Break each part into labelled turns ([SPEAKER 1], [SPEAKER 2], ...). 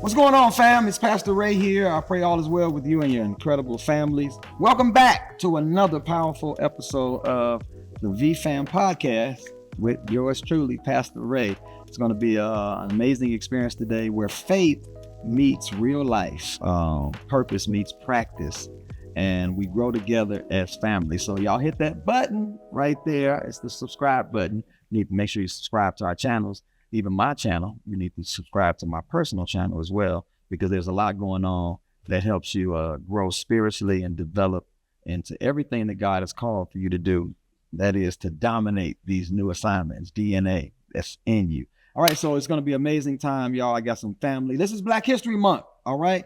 [SPEAKER 1] What's going on, fam? It's Pastor Ray here. I pray all is well with you and your incredible families. Welcome back to another powerful episode of the VFam Podcast with yours truly, Pastor Ray. It's going to be an amazing experience today where faith meets real life, purpose meets practice, and we grow together as family. So y'all hit that button right there. It's the subscribe button. You need to make sure you subscribe to our channels. Even my channel, you need to subscribe to my personal channel as well, because there's a lot going on that helps you grow spiritually and develop into everything that God has called for you to do. That is to dominate these new assignments, DNA that's in you. All right, so it's going to be an amazing time, y'all. I got some family. This is Black History Month, all right?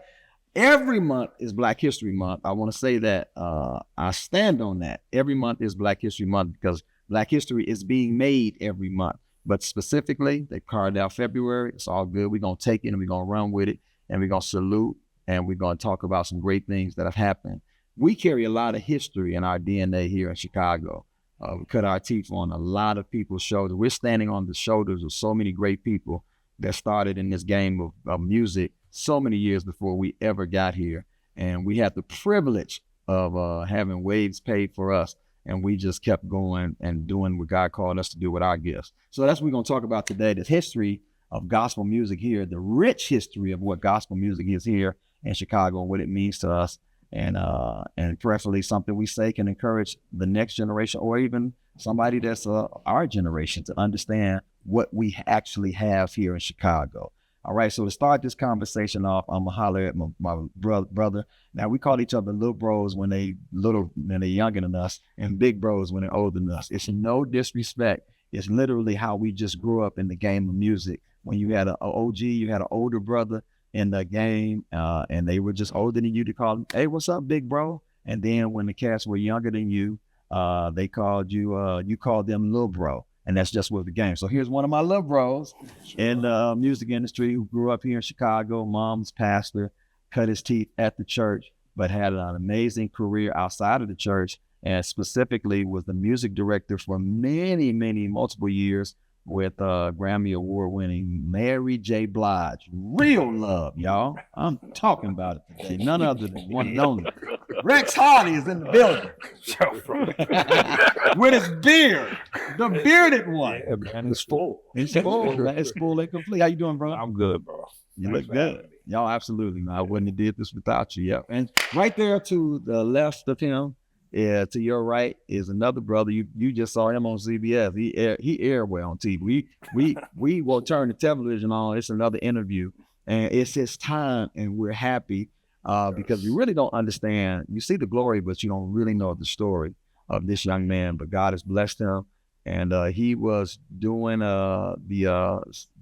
[SPEAKER 1] Every month is Black History Month. I want to say that I stand on that. Every month is Black History Month because Black history is being made every month. But specifically, they carved out February. It's all good. We're going to take it and we're going to run with it, and we're going to salute, and we're going to talk about some great things that have happened. We carry a lot of history in our DNA here in Chicago. We cut our teeth on a lot of people's shoulders. We're standing on the shoulders of so many great people that started in this game of music so many years before we ever got here. And we had the privilege of having waves paid for us. And we just kept going and doing what God called us to do with our gifts. So that's what we're going to talk about today, the history of gospel music here, the rich history of what gospel music is here in Chicago and what it means to us. And preferably something we say can encourage the next generation or even somebody that's our generation to understand what we actually have here in Chicago. All right, so to start this conversation off, I'm gonna holler at my brother. Now, we call each other little bros when they younger than us, and big bros when they're older than us. It's no disrespect. It's literally how we just grew up in the game of music. When you had an OG, you had an older brother in the game, and they were just older than you to call them, hey, what's up, big bro? And then when the cats were younger than you, they called you, you called them little bro. And that's just what the game. So here's one of my little bros in the music industry who grew up here in Chicago. Mom's pastor, cut his teeth at the church, but had an amazing career outside of the church, and specifically was the music director for multiple years with Grammy Award-winning Mary J. Blige. Real love, y'all. I'm talking about it today. None other than one and only. Rex Hardy is in the building. With his beard. The bearded one.
[SPEAKER 2] Yeah, man, it's full.
[SPEAKER 1] It's full, man. It's full and complete. How you doing, bro?
[SPEAKER 2] I'm good, bro.
[SPEAKER 1] You look good. Y'all, absolutely, man. I wouldn't have did this without you. Yeah. And right there to the left of him, to your right, is another brother. You just saw him on CBS. He aired well on TV. We will turn the television on. It's another interview, and it's his time, and we're happy because we really don't understand. You see the glory, but you don't really know the story of this young man. But God has blessed him, and he was doing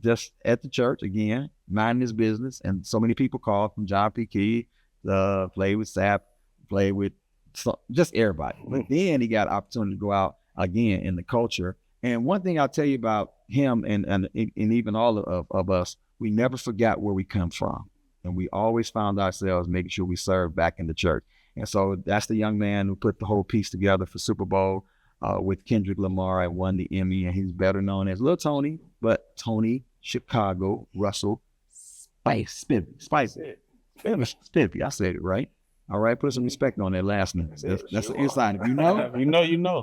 [SPEAKER 1] just at the church again, minding his business, and so many people called from John P. Key, played with Sap, played with. So just everybody. But then he got an opportunity to go out again in the culture. And one thing I'll tell you about him and even all of us, we never forgot where we come from. And we always found ourselves making sure we serve back in the church. And so that's the young man who put the whole piece together for Super Bowl with Kendrick Lamar and won the Emmy. And he's better known as Lil Tony, but Tony Chicago Russell Spivey. I said it right. All right, put some respect on that last name. That's the inside. If you know.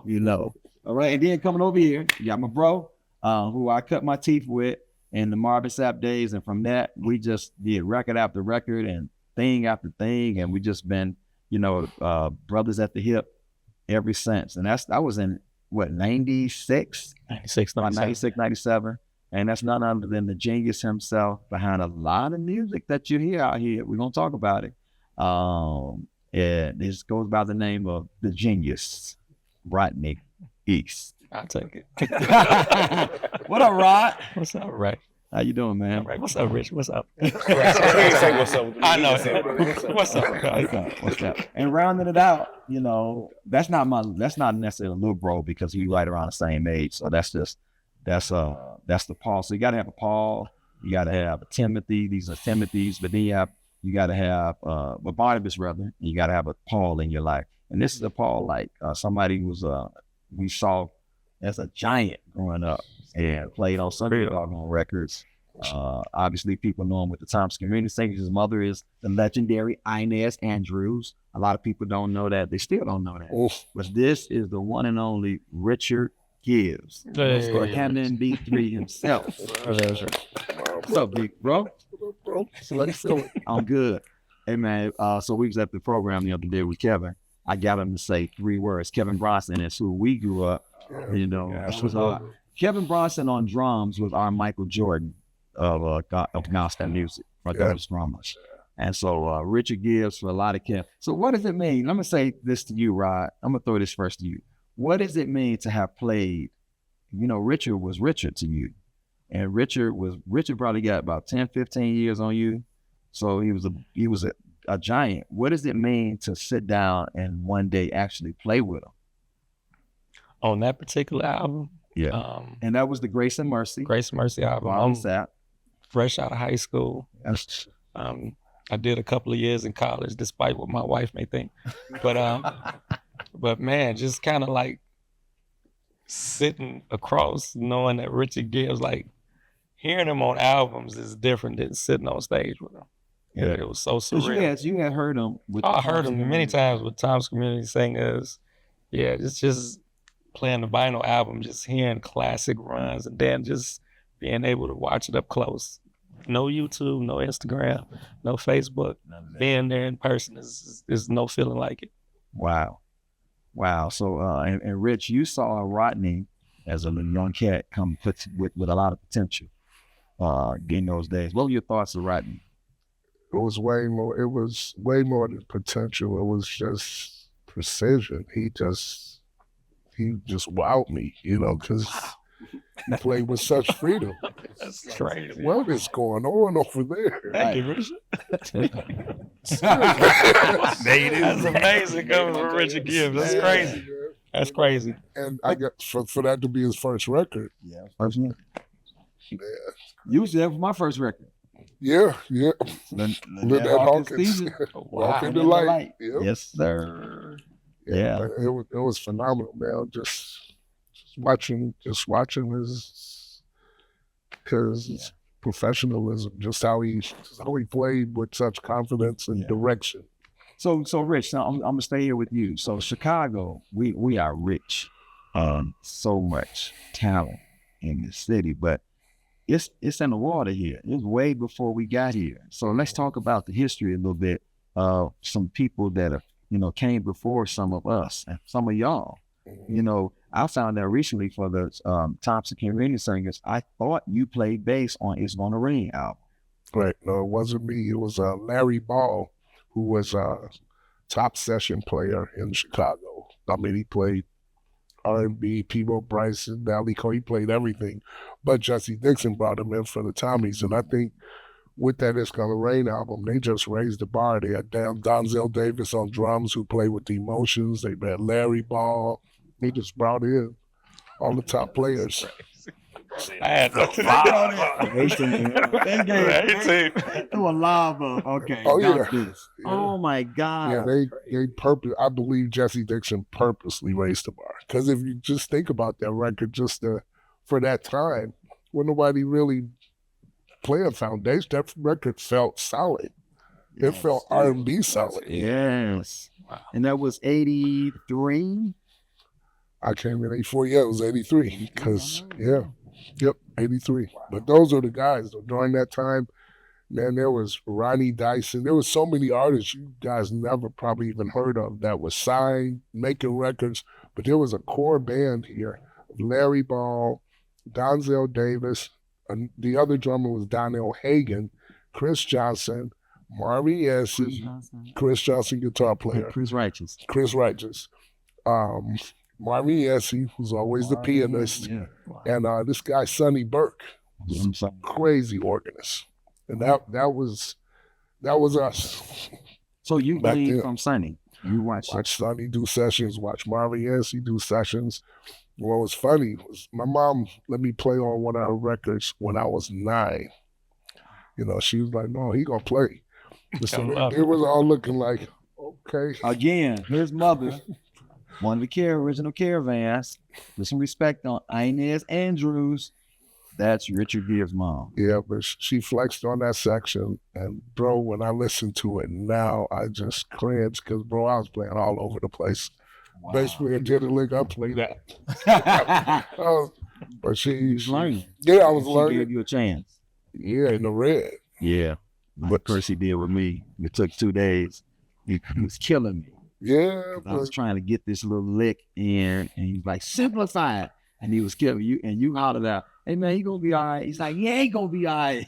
[SPEAKER 1] You know. All right, and then coming over here, you got my bro, who I cut my teeth with in the Marvin Sapp days. And from that, we just did record after record and thing after thing. And we just been, brothers at the hip ever since. And I was in, 96? 96, 97. And that's none other than the genius himself behind a lot of music that you hear out here. We're going to talk about it. This goes by the name of the genius, Rodney East.
[SPEAKER 2] I'll take it.
[SPEAKER 1] What up, Rod?
[SPEAKER 2] What's up, Ray?
[SPEAKER 1] How you doing, man?
[SPEAKER 2] All right. What's up, Rich? What's up?
[SPEAKER 3] Say what's up.
[SPEAKER 2] I know. What's up?
[SPEAKER 1] What's up? And rounding it out, that's not necessarily a little bro because he's right around the same age. So that's the Paul. So you got to have a Paul. You got to have a Timothy. These are Timothys, but then you got to have a Barnabas, rather, and you got to have a Paul in your life. And this is a Paul, like somebody who's we saw as a giant growing up and played on Sunday Doggone Records Obviously, people know him with the Thompson Community Singers. His mother is the legendary Inez Andrews. A lot of people don't know that. They still don't know that.
[SPEAKER 3] Oof.
[SPEAKER 1] But this is the one and only Richard Gibbs, or Hamden B3 himself. What's up, big bro? I'm good. Hey, man, so we was at the program the other day with Kevin. I got him to say 3 words. Kevin Bronson is who we grew up, you know. Kevin Bronson on drums was our Michael Jordan of gospel music, for those drummers. And so Richard Gibbs for a lot of Kev. So what does it mean? I'm going to say this to you, Rod. I'm going to throw this first to you. What does it mean to have played, you know, Richard was Richard to you. And Richard probably got about 10, 15 years on you. So he was a giant. What does it mean to sit down and one day actually play with him?
[SPEAKER 2] On that particular album?
[SPEAKER 1] Yeah. And that was the Grace and Mercy.
[SPEAKER 2] Grace and Mercy album. I'm fresh out of high school. I did a couple of years in college, despite what my wife may think. But man, just kind of like sitting across, knowing that Richard Gibbs, like hearing him on albums is different than sitting on stage with him. Yeah, it was so surreal.
[SPEAKER 1] You had heard him with
[SPEAKER 2] I heard him many times with Tom's Community Singers. Yeah, just playing the vinyl album, just hearing classic runs, and then just being able to watch it up close. No YouTube, no Instagram, no Facebook. Being there in person is no feeling like it.
[SPEAKER 1] Wow. So, and Rich, you saw Rodney as a young cat come with a lot of potential in those days. What were your thoughts of Rodney?
[SPEAKER 4] It was way more than potential. It was just precision. He just wowed me, you know, because he played with such freedom.
[SPEAKER 2] That's crazy.
[SPEAKER 4] What is going on over there?
[SPEAKER 2] Thank you, Richard. That's amazing coming from Richard Gibbs. That's crazy. That's crazy.
[SPEAKER 4] And I got for that to be his first record.
[SPEAKER 1] Yeah, first one. Yeah. You was there for my first record.
[SPEAKER 4] Yeah.
[SPEAKER 1] Lynette
[SPEAKER 4] Hawkins. Walking the Light. Yep.
[SPEAKER 1] Yes, sir. Yeah.
[SPEAKER 4] It was phenomenal, man. Just watching his professionalism, just how he played with such confidence and direction.
[SPEAKER 1] So Rich, now I'm gonna stay here with you. So Chicago, we are rich, so much talent in the city, but it's in the water here. It was way before we got here. So let's talk about the history a little bit of some people that have, you know, came before some of us and some of y'all. You know, I found out recently for the Thompson Community Singers, I thought you played bass on It's Gonna Rain album.
[SPEAKER 4] Right. No, it wasn't me. It was Larry Ball, who was a top session player in Chicago. I mean, he played R&B, P.O. Bryson, Valley Cole, he played everything. But Jesse Dixon brought him in for the Tommies. And I think with that It's Gonna Rain album, they just raised the bar. They had Donzel Davis on drums, who played with the Emotions. They had Larry Ball. They just brought in all the top players.
[SPEAKER 2] I had to
[SPEAKER 1] Do a lava. Okay.
[SPEAKER 4] Oh, yeah.
[SPEAKER 1] Oh my God.
[SPEAKER 4] Yeah, I believe Jesse Dixon purposely raised the bar. Because if you just think about that record, for that time, when nobody really playing foundation, that record felt solid. It felt R&B solid.
[SPEAKER 1] Yes. Wow. And that was 83?
[SPEAKER 4] I came in 84. Yeah, it was 83. Because, Yep, 83. Wow. But those are the guys. During that time, man, there was Ronnie Dyson. There was so many artists you guys never probably even heard of that was signed, making records. But there was a core band here of Larry Ball, Donzel Davis, and the other drummer was Donnell Hagen, Chris Johnson, Marvin Essie, Chris Johnson guitar player.
[SPEAKER 1] Chris Righteous.
[SPEAKER 4] Marvin Essie, who's always the pianist, and this guy Sonny Burke, crazy organist, and that was us.
[SPEAKER 1] So you gleaned from Sonny. You watch
[SPEAKER 4] Sonny do sessions, watch Marvin Essie do sessions. What was funny was my mom let me play on one of her records when I was 9. You know, she was like, "No, he gonna play." So it was all looking like, okay.
[SPEAKER 1] Again, his mother. One of the original Caravans, with some respect on Inez Andrews, That's Richard Gibbs' mom.
[SPEAKER 4] Yeah, but she flexed on that section. And, bro, when I listen to it now, I just cringe because, bro, I was playing all over the place.
[SPEAKER 1] Wow.
[SPEAKER 4] Basically, in Tenor League, I played that. But she
[SPEAKER 1] was learning.
[SPEAKER 4] Yeah, I was
[SPEAKER 1] she
[SPEAKER 4] learning.
[SPEAKER 1] gave you a chance.
[SPEAKER 4] Yeah, in the red.
[SPEAKER 1] Yeah. What Percy did with me, it took 2 days. He was killing me.
[SPEAKER 4] Yeah,
[SPEAKER 1] I was trying to get this little lick in, and he's like, simplify it. And he was killing you, and you hollered out, hey man, he gonna be all right. He's like, yeah, he gonna be all right.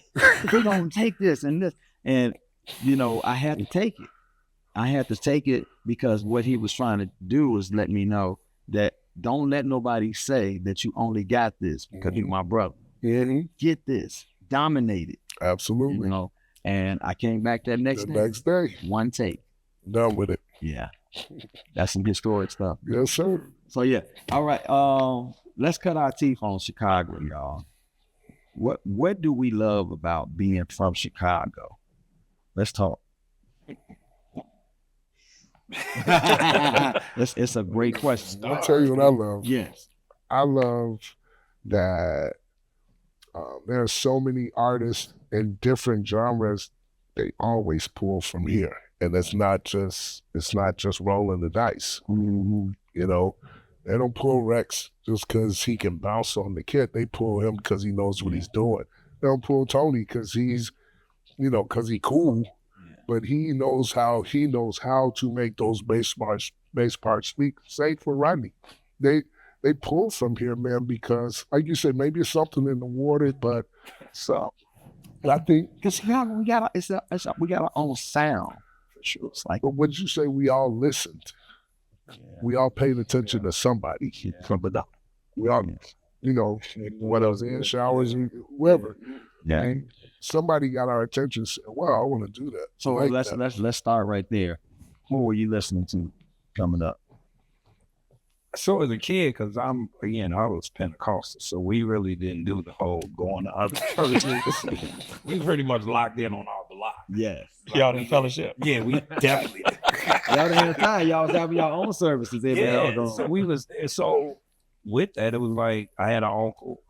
[SPEAKER 1] We're gonna take this and this. And, you know, I had to take it. I had to take it because what he was trying to do was let me know that don't let nobody say that you only got this because you're my brother.
[SPEAKER 4] Mm-hmm.
[SPEAKER 1] Get this. Dominate it.
[SPEAKER 4] Absolutely.
[SPEAKER 1] You know, and I came back that next
[SPEAKER 4] day.
[SPEAKER 1] One take.
[SPEAKER 4] Done with it.
[SPEAKER 1] Yeah. That's some historic stuff.
[SPEAKER 4] Yes, sir.
[SPEAKER 1] So yeah. All right. Let's cut our teeth on Chicago, y'all. What do we love about being from Chicago? Let's talk. It's a great question.
[SPEAKER 4] I'll tell you what I love.
[SPEAKER 1] Yes.
[SPEAKER 4] I love that there are so many artists in different genres. They always pull from here, and it's not just rolling the dice.
[SPEAKER 1] Mm-hmm.
[SPEAKER 4] You know, they don't pull Rex just because he can bounce on the kid. They pull him because he knows what he's doing. They don't pull Tony because he's, because he cool, but he knows how to make those bass parts speak. Same for Rodney. They pull from here, man, because like you said, maybe it's something in the water, but so I think
[SPEAKER 1] because Chicago, we got our own sound for sure. It's like,
[SPEAKER 4] but would you say we all listened? Yeah. We all paid attention to somebody from the dock. We all, what else in showers and whoever.
[SPEAKER 1] Yeah.
[SPEAKER 4] And somebody got our attention and said, "Well, I want to do that."
[SPEAKER 1] So
[SPEAKER 4] like
[SPEAKER 1] let's start right there. Who were you listening to coming up?
[SPEAKER 2] So as a kid, because I was Pentecostal, so we really didn't do the whole going to other churches. We pretty much locked in on our block.
[SPEAKER 1] Yes.
[SPEAKER 2] Y'all in fellowship? Yeah, we definitely did.
[SPEAKER 1] Y'all didn't have time. Y'all was having your own services.
[SPEAKER 2] So with that, it was like I had an uncle,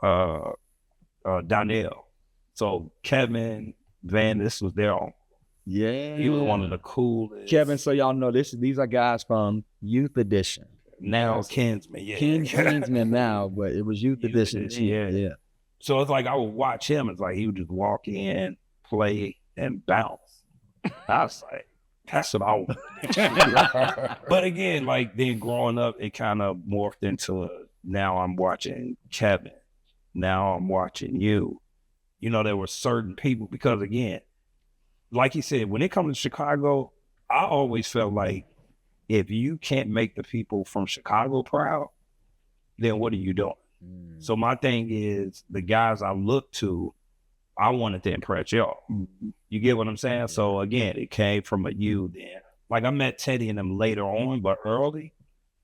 [SPEAKER 2] Donnell. So Kevin Vandis was their uncle.
[SPEAKER 1] Yeah.
[SPEAKER 2] He was one of the coolest.
[SPEAKER 1] Kevin, so y'all know these are guys from Youth Edition.
[SPEAKER 2] Now Kinsman, yeah.
[SPEAKER 1] Kinsman now, but it was Youth Edition. Yeah.
[SPEAKER 2] So it's like I would watch him. It's like he would just walk in, play, and bounce. I was like, that's what I want. But again, like then growing up, it kind of morphed into now I'm watching Kevin. Now I'm watching you. There were certain people because again, like he said, when it comes to Chicago, I always felt like if you can't make the people from Chicago proud, then what are you doing? So my thing is the guys I look to, I wanted to impress y'all. You get what I'm saying? So again, it came from a you then. Like I met Teddy and them later on, but early,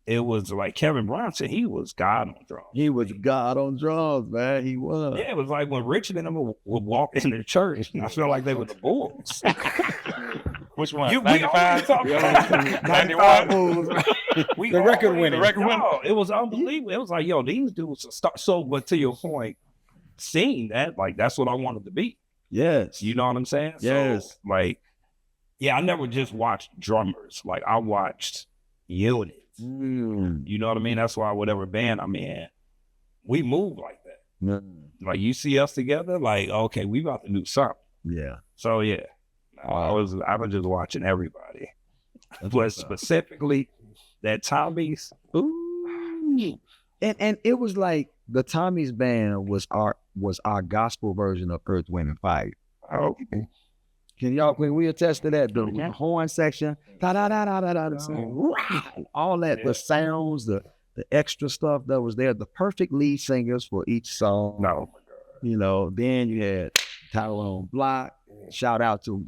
[SPEAKER 2] it was like Kevin Brown said he was God on drums.
[SPEAKER 1] He was God on drums, man. He was.
[SPEAKER 2] Yeah, it was like when Richard and them would walk in the church, I felt like they were the Bulls.
[SPEAKER 3] Which one?
[SPEAKER 2] 95?
[SPEAKER 3] 91?
[SPEAKER 1] The record winner.
[SPEAKER 2] It was unbelievable. It was like, these dudes start. So, but to your point, seeing that, like, that's what I wanted to be.
[SPEAKER 1] Yes.
[SPEAKER 2] You know what I'm saying?
[SPEAKER 1] Yes.
[SPEAKER 2] So, like, I never just watched drummers. Like, I watched units. You know what I mean? That's why whatever band I'm in, we move like that. Like, you see us together, like, okay, we about to do something.
[SPEAKER 1] Yeah.
[SPEAKER 2] So, yeah. I was just watching everybody. But specifically that Tommy's.
[SPEAKER 1] Ooh. And it was like the Tommy's band was our gospel version of Earth, Wind and Fire.
[SPEAKER 2] Oh.
[SPEAKER 1] Can we attest to that? The horn section, all that, the sounds, the extra stuff that was there, the perfect lead singers for each song.
[SPEAKER 2] No.
[SPEAKER 1] Then you had Tyrone Block. Shout out to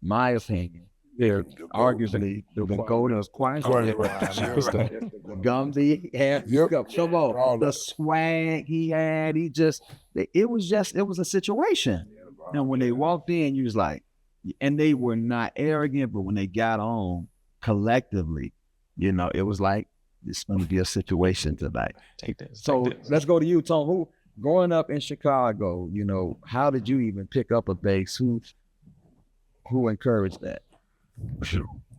[SPEAKER 1] my opinion. They're arguably the golden choir. The gums he had. Come on. The swag he had. It was a situation. And when they walked in, you was like, and they were not arrogant, but when they got on collectively, it was like, it's going to be a situation tonight.
[SPEAKER 2] Take this.
[SPEAKER 1] So let's go to you, Tom. growing up in Chicago, you know, how did you even pick up a bass? Who encouraged that?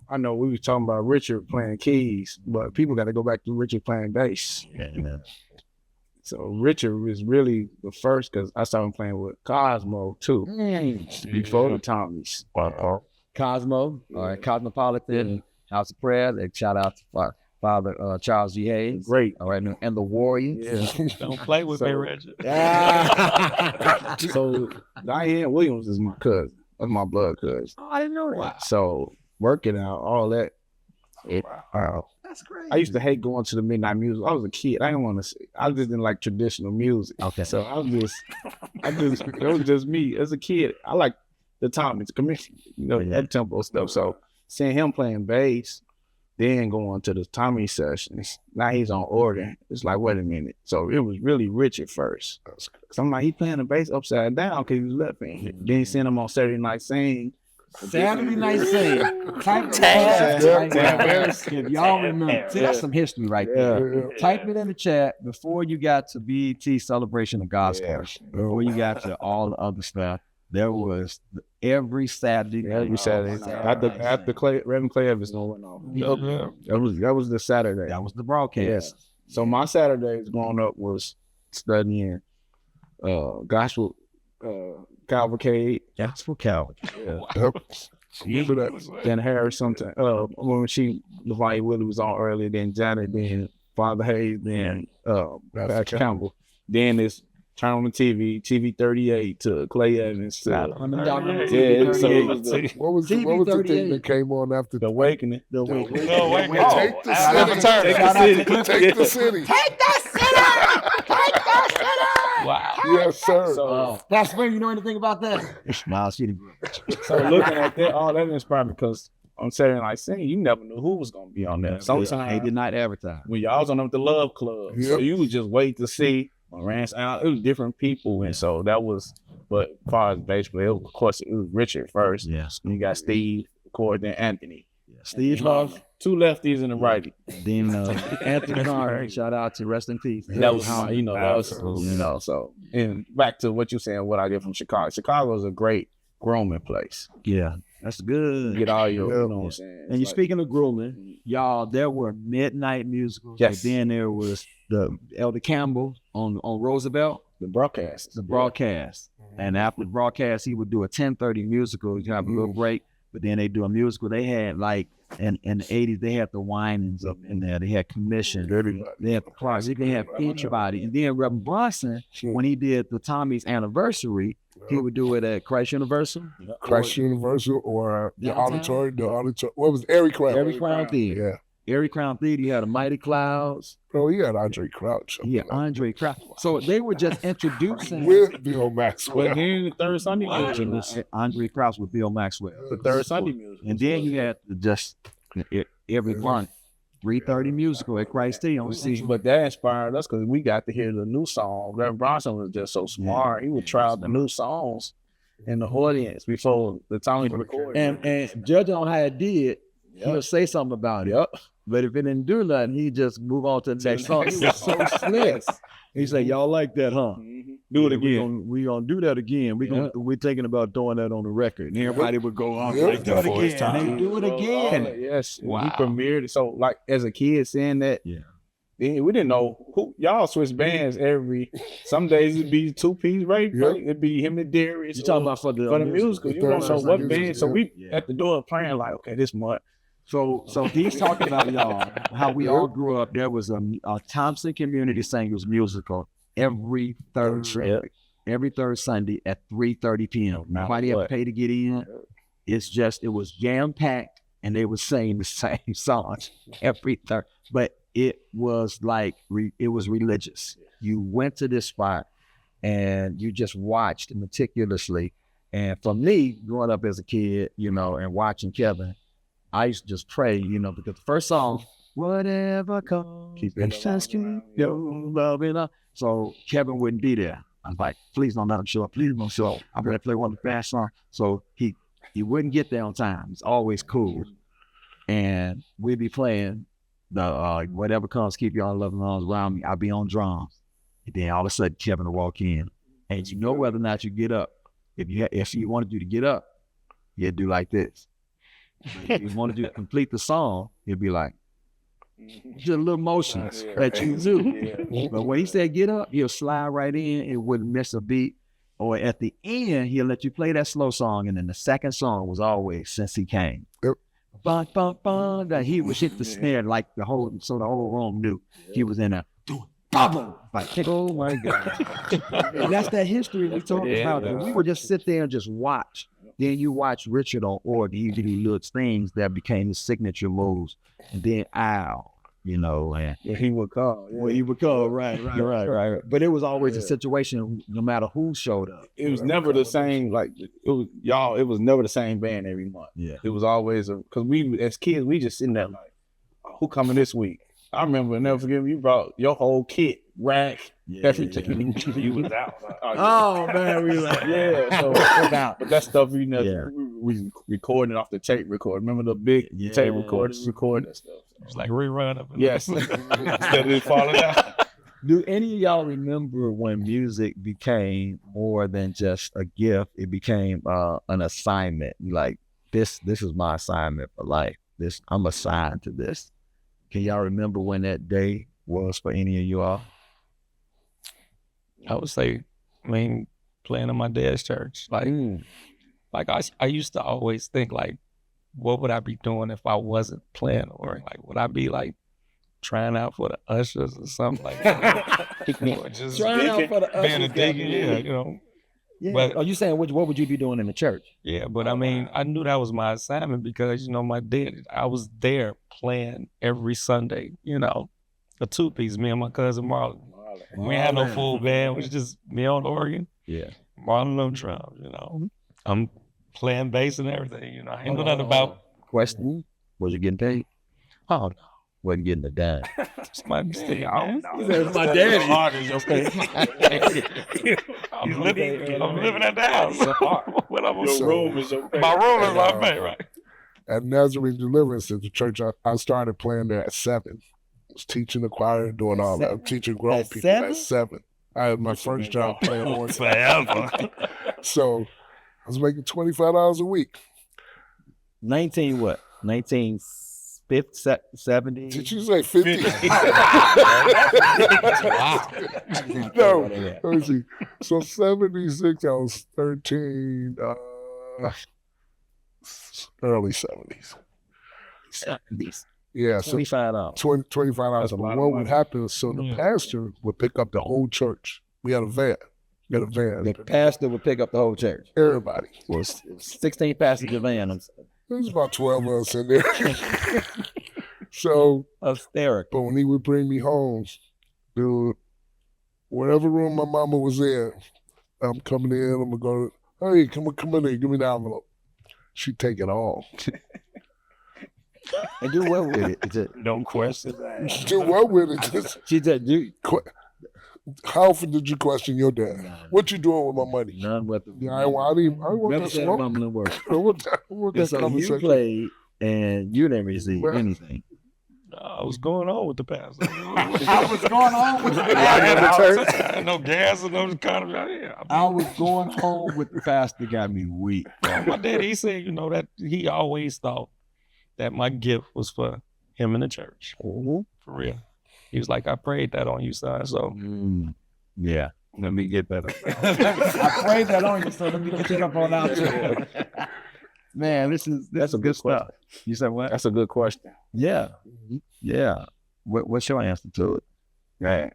[SPEAKER 5] I know we was talking about Richard playing keys, but people got to go back to Richard playing bass.
[SPEAKER 1] Yeah.
[SPEAKER 5] So Richard was really the first because I started playing with Cosmo too before the Tommies.
[SPEAKER 1] Cosmo, all right, Cosmopolitan, House of Prayer. And shout out to Father Charles G. Hayes.
[SPEAKER 5] Great.
[SPEAKER 1] All right, and the Warriors.
[SPEAKER 5] Yeah.
[SPEAKER 2] Don't play with me, Reggie.
[SPEAKER 5] So Diane Williams is my cousin. That's my blood cousin.
[SPEAKER 1] Oh, I didn't know that.
[SPEAKER 2] Wow.
[SPEAKER 5] So working out, all that.
[SPEAKER 1] That's great.
[SPEAKER 5] I used to hate going to the midnight music. I was a kid. I didn't want to. I just didn't like traditional music.
[SPEAKER 1] Okay.
[SPEAKER 5] So it was just me as a kid. I like the Tommies, commission, that tempo stuff. So seeing him playing bass, then going to the Tommy sessions. Now he's on organ. It's like, wait a minute. So it was really Richard first. So I'm like, he playing the bass upside down because he was left-handed. Then he sent him on Saturday Night Sing.
[SPEAKER 1] Saturday Night Sing. If y'all remember, that's some history right there. Type it in the chat before you got to BET Celebration of Gospel. Before you got to all the other stuff. There was every Saturday.
[SPEAKER 5] Every Saturday. After Reverend Clay Evans went off. That was the Saturday.
[SPEAKER 1] That was the broadcast.
[SPEAKER 5] Yes. So my Saturdays growing up was studying gospel cavalcade.
[SPEAKER 1] Gospel Calvary.
[SPEAKER 5] Remember that? Then Harris sometime. When Levine Willie was on earlier, then Janet, then Father Hayes, then Patrick Campbell. Then it's turn on the TV 38 to Clay Evans. So
[SPEAKER 4] What was the thing that came on after
[SPEAKER 5] The Awakening.
[SPEAKER 4] Take the city.
[SPEAKER 1] Take that city!
[SPEAKER 2] Wow.
[SPEAKER 4] Yes, sir.
[SPEAKER 5] So,
[SPEAKER 1] Pastor Spivey, you know anything about that? Smile City.
[SPEAKER 5] so looking at that, all that inspired me because on Saturday Night Sing, you never knew who was going to be on there. Sometimes
[SPEAKER 1] They did not advertise.
[SPEAKER 5] when y'all was on up the Love Club, so you would just wait to see. Rance out, it was different people, and so that was. But as far as basically, of course, it was Richard first.
[SPEAKER 1] Yes.
[SPEAKER 5] And you got Steve, of course, then Anthony.
[SPEAKER 1] Steve Love,
[SPEAKER 5] two lefties and a righty.
[SPEAKER 1] then Anthony Carr. Shout out to rest in peace.
[SPEAKER 5] That was how So and back to what you saying, what I did from Chicago. Chicago is a great grooming place.
[SPEAKER 1] Yeah, that's good.
[SPEAKER 5] You get all your, you know what I'm saying.
[SPEAKER 1] And you're speaking of grooming, y'all. There were midnight musicals.
[SPEAKER 5] Yes.
[SPEAKER 1] And then there was the Elder Campbell on Roosevelt.
[SPEAKER 5] The broadcast.
[SPEAKER 1] The broadcast. And after the broadcast, he would do a 10:30 musical. You have a little break, but then they do a musical. They had like in the 80s, they had the Winans up in there. They had Commission. They had the Clarks. They had everybody. And then Reverend Bronson, when he did the Tommy's anniversary, he would do it at Christ Universal.
[SPEAKER 4] Christ Universal or the auditorium. What was it? Airy Crown?
[SPEAKER 1] Airy Crown Theater.
[SPEAKER 4] Yeah.
[SPEAKER 1] Airy Crown Theater, you had a Mighty Clouds.
[SPEAKER 4] Bro, he had Andre Crouch.
[SPEAKER 1] Yeah, Andre Crouch. So they were just introducing
[SPEAKER 4] with Bill Maxwell.
[SPEAKER 5] But then the third Sunday music.
[SPEAKER 1] Andre Crouch with Bill Maxwell.
[SPEAKER 5] The third Sunday music.
[SPEAKER 1] And then you had just every month 3:30 musical at Christ T on the
[SPEAKER 5] But that inspired us because we got to hear the new song. Reverend Bronson was just so smart. He would try out the new songs in the audience before the time he recorded.
[SPEAKER 1] And judging on how it did, he would say something about it. But if it didn't do nothing, he'd just move on to the next song. He was so slick. He said, "Y'all like that, huh? Do it again. We gonna do that again. We're thinking about doing that on the record." And everybody would go on like that for his time. They do it again.
[SPEAKER 5] Yes.
[SPEAKER 2] Wow.
[SPEAKER 5] He premiered it. So like as a kid saying that, then we didn't know who y'all switch bands every. Some days it'd be 2-piece right? It'd be him and Darius.
[SPEAKER 1] You talking about for the
[SPEAKER 5] musical? You don't know what band. So we at the door playing like, okay, this month.
[SPEAKER 1] So he's talking about y'all, how we all grew up. There was a Thompson Community Singers musical every third Sunday at 3:30 p.m. Nobody had to pay to get in. It was jam-packed, and they would sing the same songs every third. But it was like, it was religious. You went to this spot, and you just watched meticulously. And for me, growing up as a kid, and watching Kevin, I used to just pray, because the first song, whatever comes, keep your love in us. So Kevin wouldn't be there. I was like, please don't let him show up. Please don't show up. I'm going to play one of the fast songs. So he wouldn't get there on time. It's always cool. And we'd be playing the whatever comes, keep your love in arms around me. I'd be on drums. And then all of a sudden, Kevin will walk in, and you know whether or not you get up. If you wanted you to get up, you'd do like this. If you wanted you to complete the song, you'd be like, just a little motion that you do. But when he said get up, he'll slide right in. It wouldn't miss a beat. Or at the end, he'll let you play that slow song, and then the second song was always Since He Came.
[SPEAKER 4] Yep.
[SPEAKER 1] Bum, bum, bum, that he would hit the snare like the whole room knew he was in a bubble. Like, oh my God. And that's that history we talk about. And we would just sit there and just watch. Then you watch Richard on organ, he do little things that became his signature moves. And then Al, you know, and
[SPEAKER 5] he would call.
[SPEAKER 1] well, he would call, right. But it was always a situation, no matter who showed up.
[SPEAKER 5] It was never the same. Like it was never the same band every month.
[SPEAKER 1] Yeah,
[SPEAKER 5] it was always because we as kids we just sitting there like, who coming this week? I remember, never forget, you brought your whole kit, rack, everything.
[SPEAKER 3] You was out.
[SPEAKER 1] Oh man, we like
[SPEAKER 5] so but that stuff we recording it off the tape recorder. Remember the big tape recorders recording that stuff.
[SPEAKER 2] It's like rerun of it.
[SPEAKER 5] Yes. Instead of it falling out.
[SPEAKER 1] Do any of y'all remember when music became more than just a gift? It became an assignment. Like this is my assignment for life. I'm assigned to this. Can y'all remember when that day was for any of you all?
[SPEAKER 2] I would say, playing in my dad's church. Like I used to always think like, what would I be doing if I wasn't playing? Or like, would I be like trying out for the ushers or something like that? Or just
[SPEAKER 1] trying out for the ushers.
[SPEAKER 2] being a deacon, you know.
[SPEAKER 1] Yeah.
[SPEAKER 2] But
[SPEAKER 1] are you saying what would you be doing in the church?
[SPEAKER 2] Yeah, but I mean, I knew that was my assignment because, you know, my dad, I was there playing every Sunday, you know, a two-piece, me and my cousin Marlon. We ain't had no full band, it was just me on the organ.
[SPEAKER 1] Yeah.
[SPEAKER 2] Marlon on drums, you know. I'm playing bass and everything, you know. I ain't know nothing about.
[SPEAKER 1] Question, was you getting paid?
[SPEAKER 2] Oh, no.
[SPEAKER 1] Wasn't getting a dime.
[SPEAKER 2] It's my dad.
[SPEAKER 1] It's my daddy.
[SPEAKER 2] I'm living at the house.
[SPEAKER 5] Your room is your pay.
[SPEAKER 2] My room is my pay, right?
[SPEAKER 4] At Nazarene Deliverance at the church, I started playing there at 7. I was teaching the choir, doing all that. I'm teaching grown
[SPEAKER 1] At
[SPEAKER 4] people
[SPEAKER 1] 7?
[SPEAKER 4] at 7. I had my first job playing organ.
[SPEAKER 2] Forever.
[SPEAKER 4] So I was making $25 a week.
[SPEAKER 1] 19 what? 1970?
[SPEAKER 4] Did you say 50?
[SPEAKER 2] Wow.
[SPEAKER 4] No, let me see. So 76, I was 13, early 70s.
[SPEAKER 1] 70s.
[SPEAKER 4] Yeah, so
[SPEAKER 1] $25.
[SPEAKER 4] $25.
[SPEAKER 5] That's a
[SPEAKER 4] But
[SPEAKER 5] lot of
[SPEAKER 4] what would
[SPEAKER 5] money.
[SPEAKER 4] happen, so the pastor would pick up the whole church. We had a van.
[SPEAKER 1] The pastor would pick up the whole church.
[SPEAKER 4] Everybody.
[SPEAKER 1] Was 16 passenger van.
[SPEAKER 4] There was about 12 of us in there. So,
[SPEAKER 1] Hysterical.
[SPEAKER 4] but when he would bring me home, dude, whatever room my mama was in, I'm coming in, I'm going to go, hey, come in there, give me the envelope. She'd take it all.
[SPEAKER 1] And do what with it?
[SPEAKER 2] Don't question.
[SPEAKER 4] Do what with it? Just,
[SPEAKER 1] She said,
[SPEAKER 4] how often did you question your dad? What you doing with my money?
[SPEAKER 1] none with the.
[SPEAKER 4] Yeah, I want
[SPEAKER 1] Never
[SPEAKER 4] that
[SPEAKER 1] said
[SPEAKER 4] smoke.
[SPEAKER 1] mumbling word.
[SPEAKER 4] I want that
[SPEAKER 1] So you
[SPEAKER 4] conversation.
[SPEAKER 1] played and you didn't receive
[SPEAKER 4] Well,
[SPEAKER 1] anything.
[SPEAKER 2] What's going on with the pastor?
[SPEAKER 1] What's going on with the
[SPEAKER 2] I no gas and no kind of
[SPEAKER 1] I was going home with the pastor, got me weak.
[SPEAKER 2] My dad, he said, you know, that he always thought that my gift was for him in the church. For real. He was like, I prayed that on you, son. So
[SPEAKER 1] Yeah.
[SPEAKER 2] let me get that.
[SPEAKER 1] I prayed that on you, so let me get it up on out too. Man, that's a good stuff. You said what?
[SPEAKER 5] That's a good question.
[SPEAKER 1] Yeah. Yeah. What's your answer to it?
[SPEAKER 5] Man,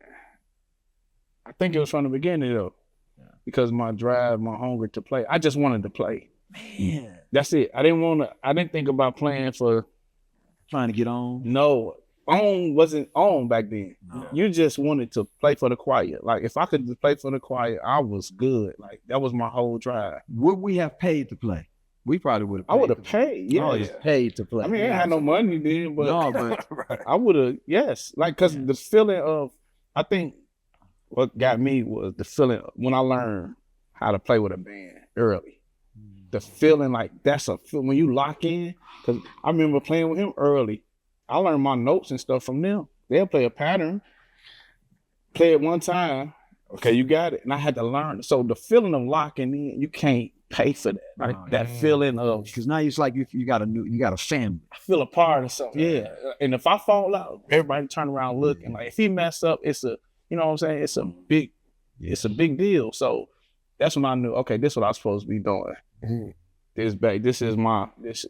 [SPEAKER 5] I think it was from the beginning though, because my drive, my hunger to play. I just wanted to play.
[SPEAKER 1] Man.
[SPEAKER 5] That's it. I didn't think about playing for.
[SPEAKER 1] Trying to get on.
[SPEAKER 5] No, on wasn't on back then. You just wanted to play for the choir. Like if I could just play for the choir, I was good. Like that was my whole drive.
[SPEAKER 1] Would we have paid to play? We probably would have.
[SPEAKER 5] I would have paid. Yeah.
[SPEAKER 1] Always paid to play.
[SPEAKER 5] I mean, I ain't had no money then, but
[SPEAKER 1] No, but
[SPEAKER 5] I would have. Yes, like because the feeling of, I think, what got me was the feeling when I learned how to play with a band early. The feeling like that's a feel when you lock in. Because I remember playing with him early. I learned my notes and stuff from them. They'll play a pattern, play it one time, okay, you got it. And I had to learn. So the feeling of locking in, you can't pay for that. Right? That feeling of,
[SPEAKER 1] Because now it's like you got a family.
[SPEAKER 5] I feel a part of something. Yeah. And if I fall out, everybody turn around looking. Like if he mess up, it's a, you know what I'm saying? It's a big deal. So that's when I knew, okay, this is what I'm supposed to be doing.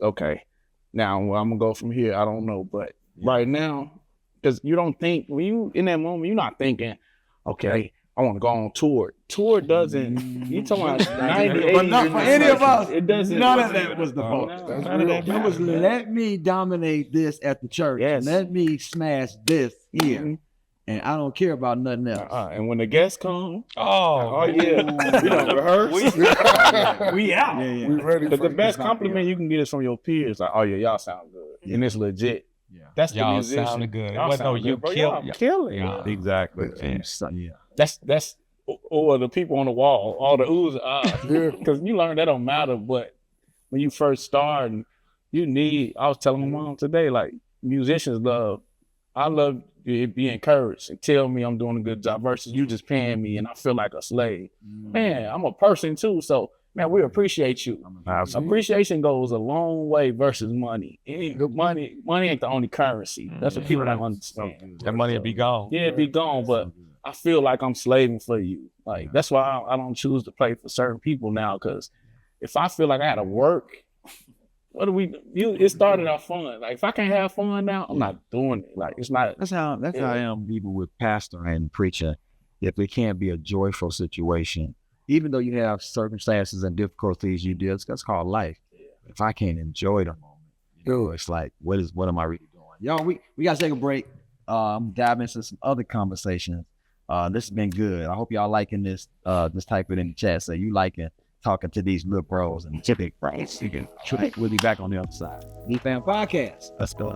[SPEAKER 5] Okay. Now where I'm gonna go from here, I don't know. But right now, because you don't think, when you in that moment, you're not thinking, okay, I want to go on tour. Tour doesn't, you talking about 90, 80.
[SPEAKER 1] But not for any of us.
[SPEAKER 5] It doesn't.
[SPEAKER 1] None of that was the vote.
[SPEAKER 5] It
[SPEAKER 1] was let me dominate this at the church.
[SPEAKER 5] Yes.
[SPEAKER 1] Let me smash this here. And I don't care about nothing else.
[SPEAKER 5] And when the guests come,
[SPEAKER 2] Oh
[SPEAKER 5] yeah, we don't rehearse. We out.
[SPEAKER 1] Yeah.
[SPEAKER 4] We ready
[SPEAKER 5] Because
[SPEAKER 4] for
[SPEAKER 5] the best compliment you can get is from your peers. Like, oh yeah, y'all sound good. And it's legit.
[SPEAKER 1] Yeah.
[SPEAKER 5] That's the
[SPEAKER 2] y'all
[SPEAKER 5] musician.
[SPEAKER 2] sounded good. It
[SPEAKER 5] Y'all
[SPEAKER 2] wasn't no
[SPEAKER 5] sound
[SPEAKER 2] you
[SPEAKER 5] good, bro.
[SPEAKER 2] killed.
[SPEAKER 5] Y'all killing.
[SPEAKER 2] Yeah.
[SPEAKER 3] Exactly.
[SPEAKER 1] Yeah.
[SPEAKER 5] That's or the people on the wall, all the oohs and ahs. Because you learn that don't matter, but when you first start, you need, I was telling my mom today, like musicians I love you be encouraged and tell me I'm doing a good job versus you just paying me and I feel like a slave. Man, I'm a person too, so man, we appreciate you.
[SPEAKER 3] Absolutely.
[SPEAKER 5] Appreciation goes a long way versus money. Money ain't the only currency. That's what people don't understand.
[SPEAKER 2] That money will be gone.
[SPEAKER 5] Yeah, it be gone, but I feel like I'm slaving for you. Like that's why I don't choose to play for certain people now. Because if I feel like I had to work, what do we do? It started off fun. Like if I can't have fun now, I'm not doing it. Like it's not.
[SPEAKER 1] That's how I am even with pastor and preacher. If it can't be a joyful situation, even though you have circumstances and difficulties you deal, that's called life. If I can't enjoy the moment, it's like, what am I really doing? Y'all, we gotta take a break. Dive into some other conversations. This has been good. I hope y'all liking this. Just type it in the chat. So you liking talking to these little bros and big bros. We'll be back on the other side. VFam Podcast. Let's go.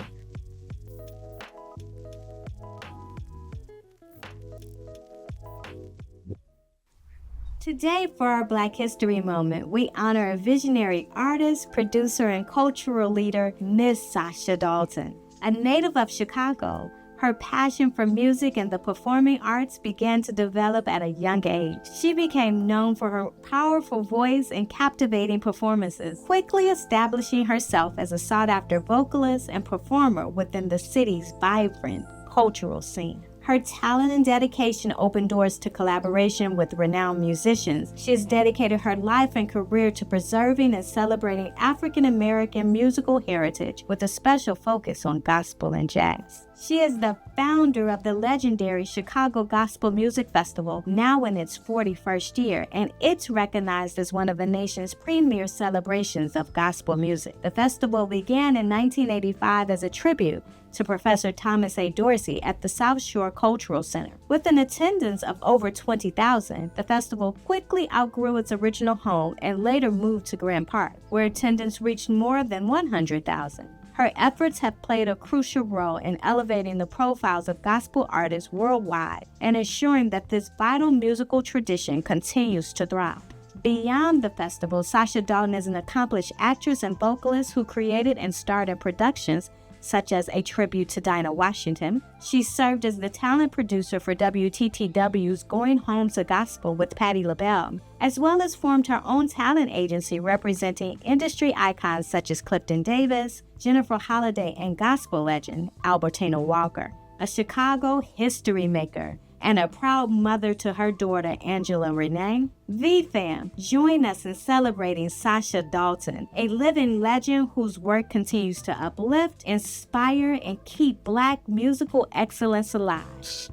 [SPEAKER 6] Today, for our Black History Moment, we honor a visionary artist, producer, and cultural leader, Miss Sasha Dalton. A native of Chicago, her passion for music and the performing arts began to develop at a young age. She became known for her powerful voice and captivating performances, quickly establishing herself as a sought-after vocalist and performer within the city's vibrant cultural scene. Her talent and dedication opened doors to collaboration with renowned musicians. She has dedicated her life and career to preserving and celebrating African American musical heritage with a special focus on gospel and jazz. She is the founder of the legendary Chicago Gospel Music Festival, now in its 41st year, and it's recognized as one of the nation's premier celebrations of gospel music. The festival began in 1985 as a tribute to Professor Thomas A. Dorsey at the South Shore Cultural Center. With an attendance of over 20,000, the festival quickly outgrew its original home and later moved to Grand Park, where attendance reached more than 100,000. Her efforts have played a crucial role in elevating the profiles of gospel artists worldwide and ensuring that this vital musical tradition continues to thrive. Beyond the festival, Sasha Dalton is an accomplished actress and vocalist who created and starred in productions such as A Tribute to Dinah Washington. She served as the talent producer for WTTW's Going Home to Gospel with Patti LaBelle, as well as formed her own talent agency representing industry icons such as Clifton Davis, Jennifer Holliday, and gospel legend Albertina Walker. A Chicago history maker and a proud mother to her daughter Angela Renee, VFam, join us in celebrating Sasha Dalton, a living legend whose work continues to uplift, inspire, and keep Black musical excellence alive.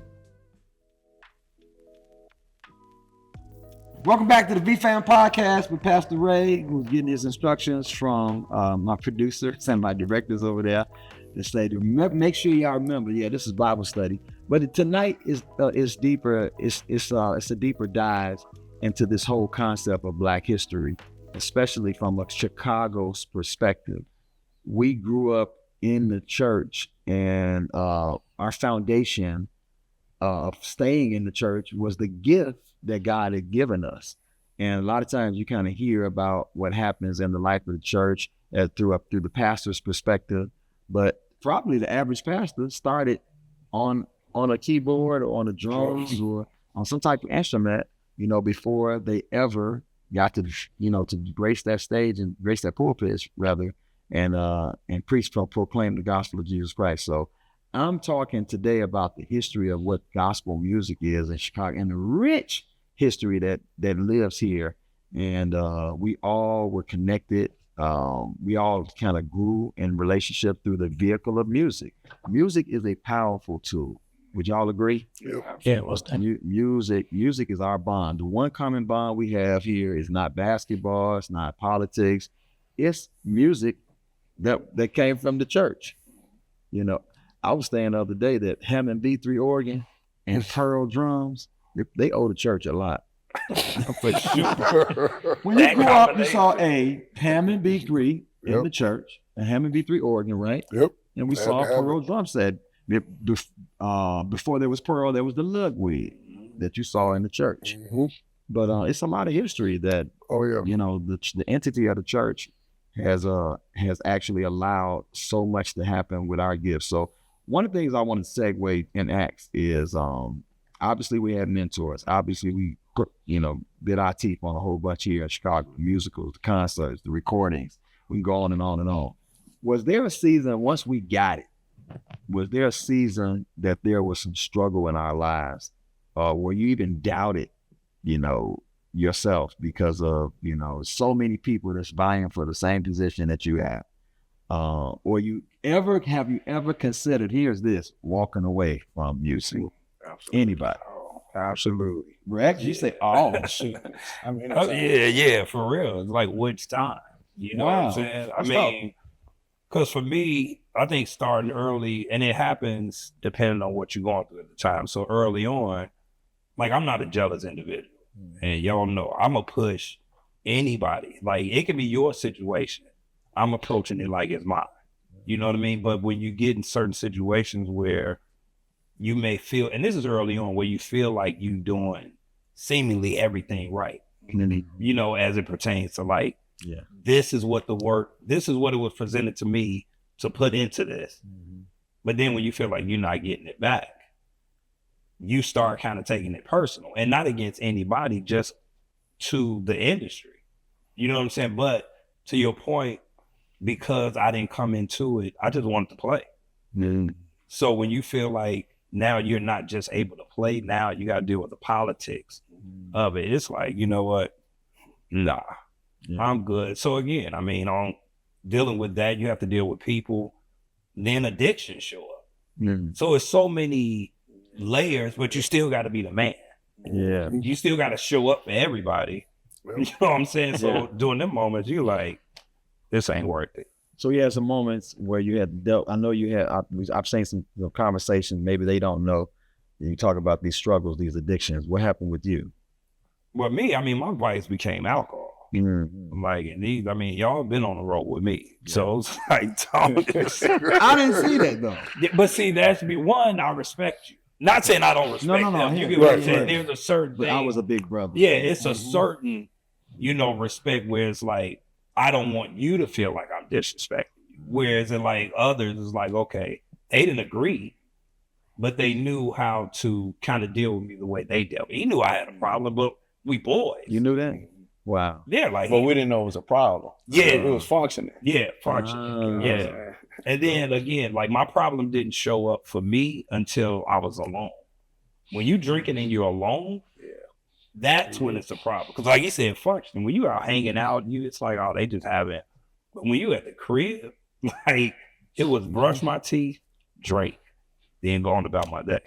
[SPEAKER 1] Welcome back to the VFam Podcast with Pastor Ray, who's getting his instructions from my producers and my directors over there. To say to make sure y'all remember, this is Bible study. But tonight is deeper. It's a deeper dive into this whole concept of Black history, especially from a Chicago's perspective. We grew up in the church, and our foundation of staying in the church was the gift that God had given us. And a lot of times you kind of hear about what happens in the life of the church through the pastor's perspective, but probably the average pastor started on a keyboard or on the drums or on some type of instrument, before they ever got to, to grace that stage and grace that pulpit rather, and preach, proclaim the gospel of Jesus Christ. So I'm talking today about the history of what gospel music is in Chicago and the rich history that lives here. And we all were connected. We all kind of grew in relationship through the vehicle of music. Music is a powerful tool. Would y'all agree?
[SPEAKER 2] Yeah, most
[SPEAKER 1] Music is our bond. The one common bond we have here is not basketball, it's not politics, it's music that came from the church. I was saying the other day that Hammond B3 organ and Pearl drums, they owe the church a lot.
[SPEAKER 2] for sure.
[SPEAKER 1] When you grew up, you saw a Hammond B3 in the church, a Hammond B3 organ, right?
[SPEAKER 4] Yep.
[SPEAKER 1] And we saw a Pearl drum set. Before there was Pearl, there was the Ludwig that you saw in the church.
[SPEAKER 4] Mm-hmm.
[SPEAKER 1] But it's a lot of history that, the entity of the church has actually allowed so much to happen with our gifts. So one of the things I want to segue and ask is, obviously we had mentors. Obviously we, bit our teeth on a whole bunch here in Chicago, the musicals, the concerts, the recordings. We can go on and on and on. Was there a season, once we got it, was there a season that there was some struggle in our lives? Where you even doubted, yourself because of, so many people that's vying for the same position that you have? Or have you ever considered, here's this, walking away from music?
[SPEAKER 5] Absolutely.
[SPEAKER 1] Anybody?
[SPEAKER 5] Absolutely.
[SPEAKER 1] Rex, you say, oh,
[SPEAKER 5] Shoot. I mean,
[SPEAKER 2] yeah, for real. It's like, which time? You know what I'm saying? I mean, because for me, I think starting early, and it happens depending on what you're going through at the time. So early on, like, I'm not a jealous individual. And y'all know, I'm going to push anybody. Like, it can be your situation. I'm approaching it like it's mine. You know what I mean? But when you get in certain situations where you may feel, and this is early on, where you feel like you doing seemingly everything right, as it pertains to like, this is what it was presented to me to put into this. But then when you feel like you're not getting it back, you start kind of taking it personal, and not against anybody, just to the industry. You know what I'm saying? But to your point, because I didn't come into it, I just wanted to play. So when you feel like now you're not just able to play, now you got to deal with the politics of it. It's like, you know what? Nah, I'm good. So again, I mean, on dealing with that, you have to deal with people. Then addiction show up. So it's so many layers, but you still got to be the man.
[SPEAKER 1] Yeah.
[SPEAKER 2] You still got to show up for everybody. You know what I'm saying? So during them moments, you're like, this ain't worth it.
[SPEAKER 1] So you had some moments where you had dealt, I know you had, I've seen some conversations, maybe they don't know. You talk about these struggles, these addictions. What happened with you?
[SPEAKER 2] Well, me, I mean, my vice became alcohol. Like, and these, I mean, y'all been on the road with me. So it's like,
[SPEAKER 1] I didn't see that though.
[SPEAKER 2] But see, that's be one, I respect you. Not saying I don't respect them. You get what I'm saying? There's a certain thing.
[SPEAKER 1] I was a big brother.
[SPEAKER 2] Yeah, it's a certain, respect where it's like, I don't want you to feel like I'm disrespecting you. Whereas in like others, it's like, okay, they didn't agree, but they knew how to kind of deal with me the way they dealt. He knew I had a problem, but we boys.
[SPEAKER 1] You knew that? Wow.
[SPEAKER 2] Yeah, like,
[SPEAKER 5] but we didn't know it was a problem.
[SPEAKER 2] Yeah,
[SPEAKER 5] it was functioning.
[SPEAKER 2] Yeah, functioning. Yeah. And then again, like, my problem didn't show up for me until I was alone. When you drinking and you're alone, that's when it's a problem. Because like you said, functioning. When you out hanging out, it's like, oh, they just haven't. But when you at the crib, like, it was brush my teeth, drink, then go on about my day.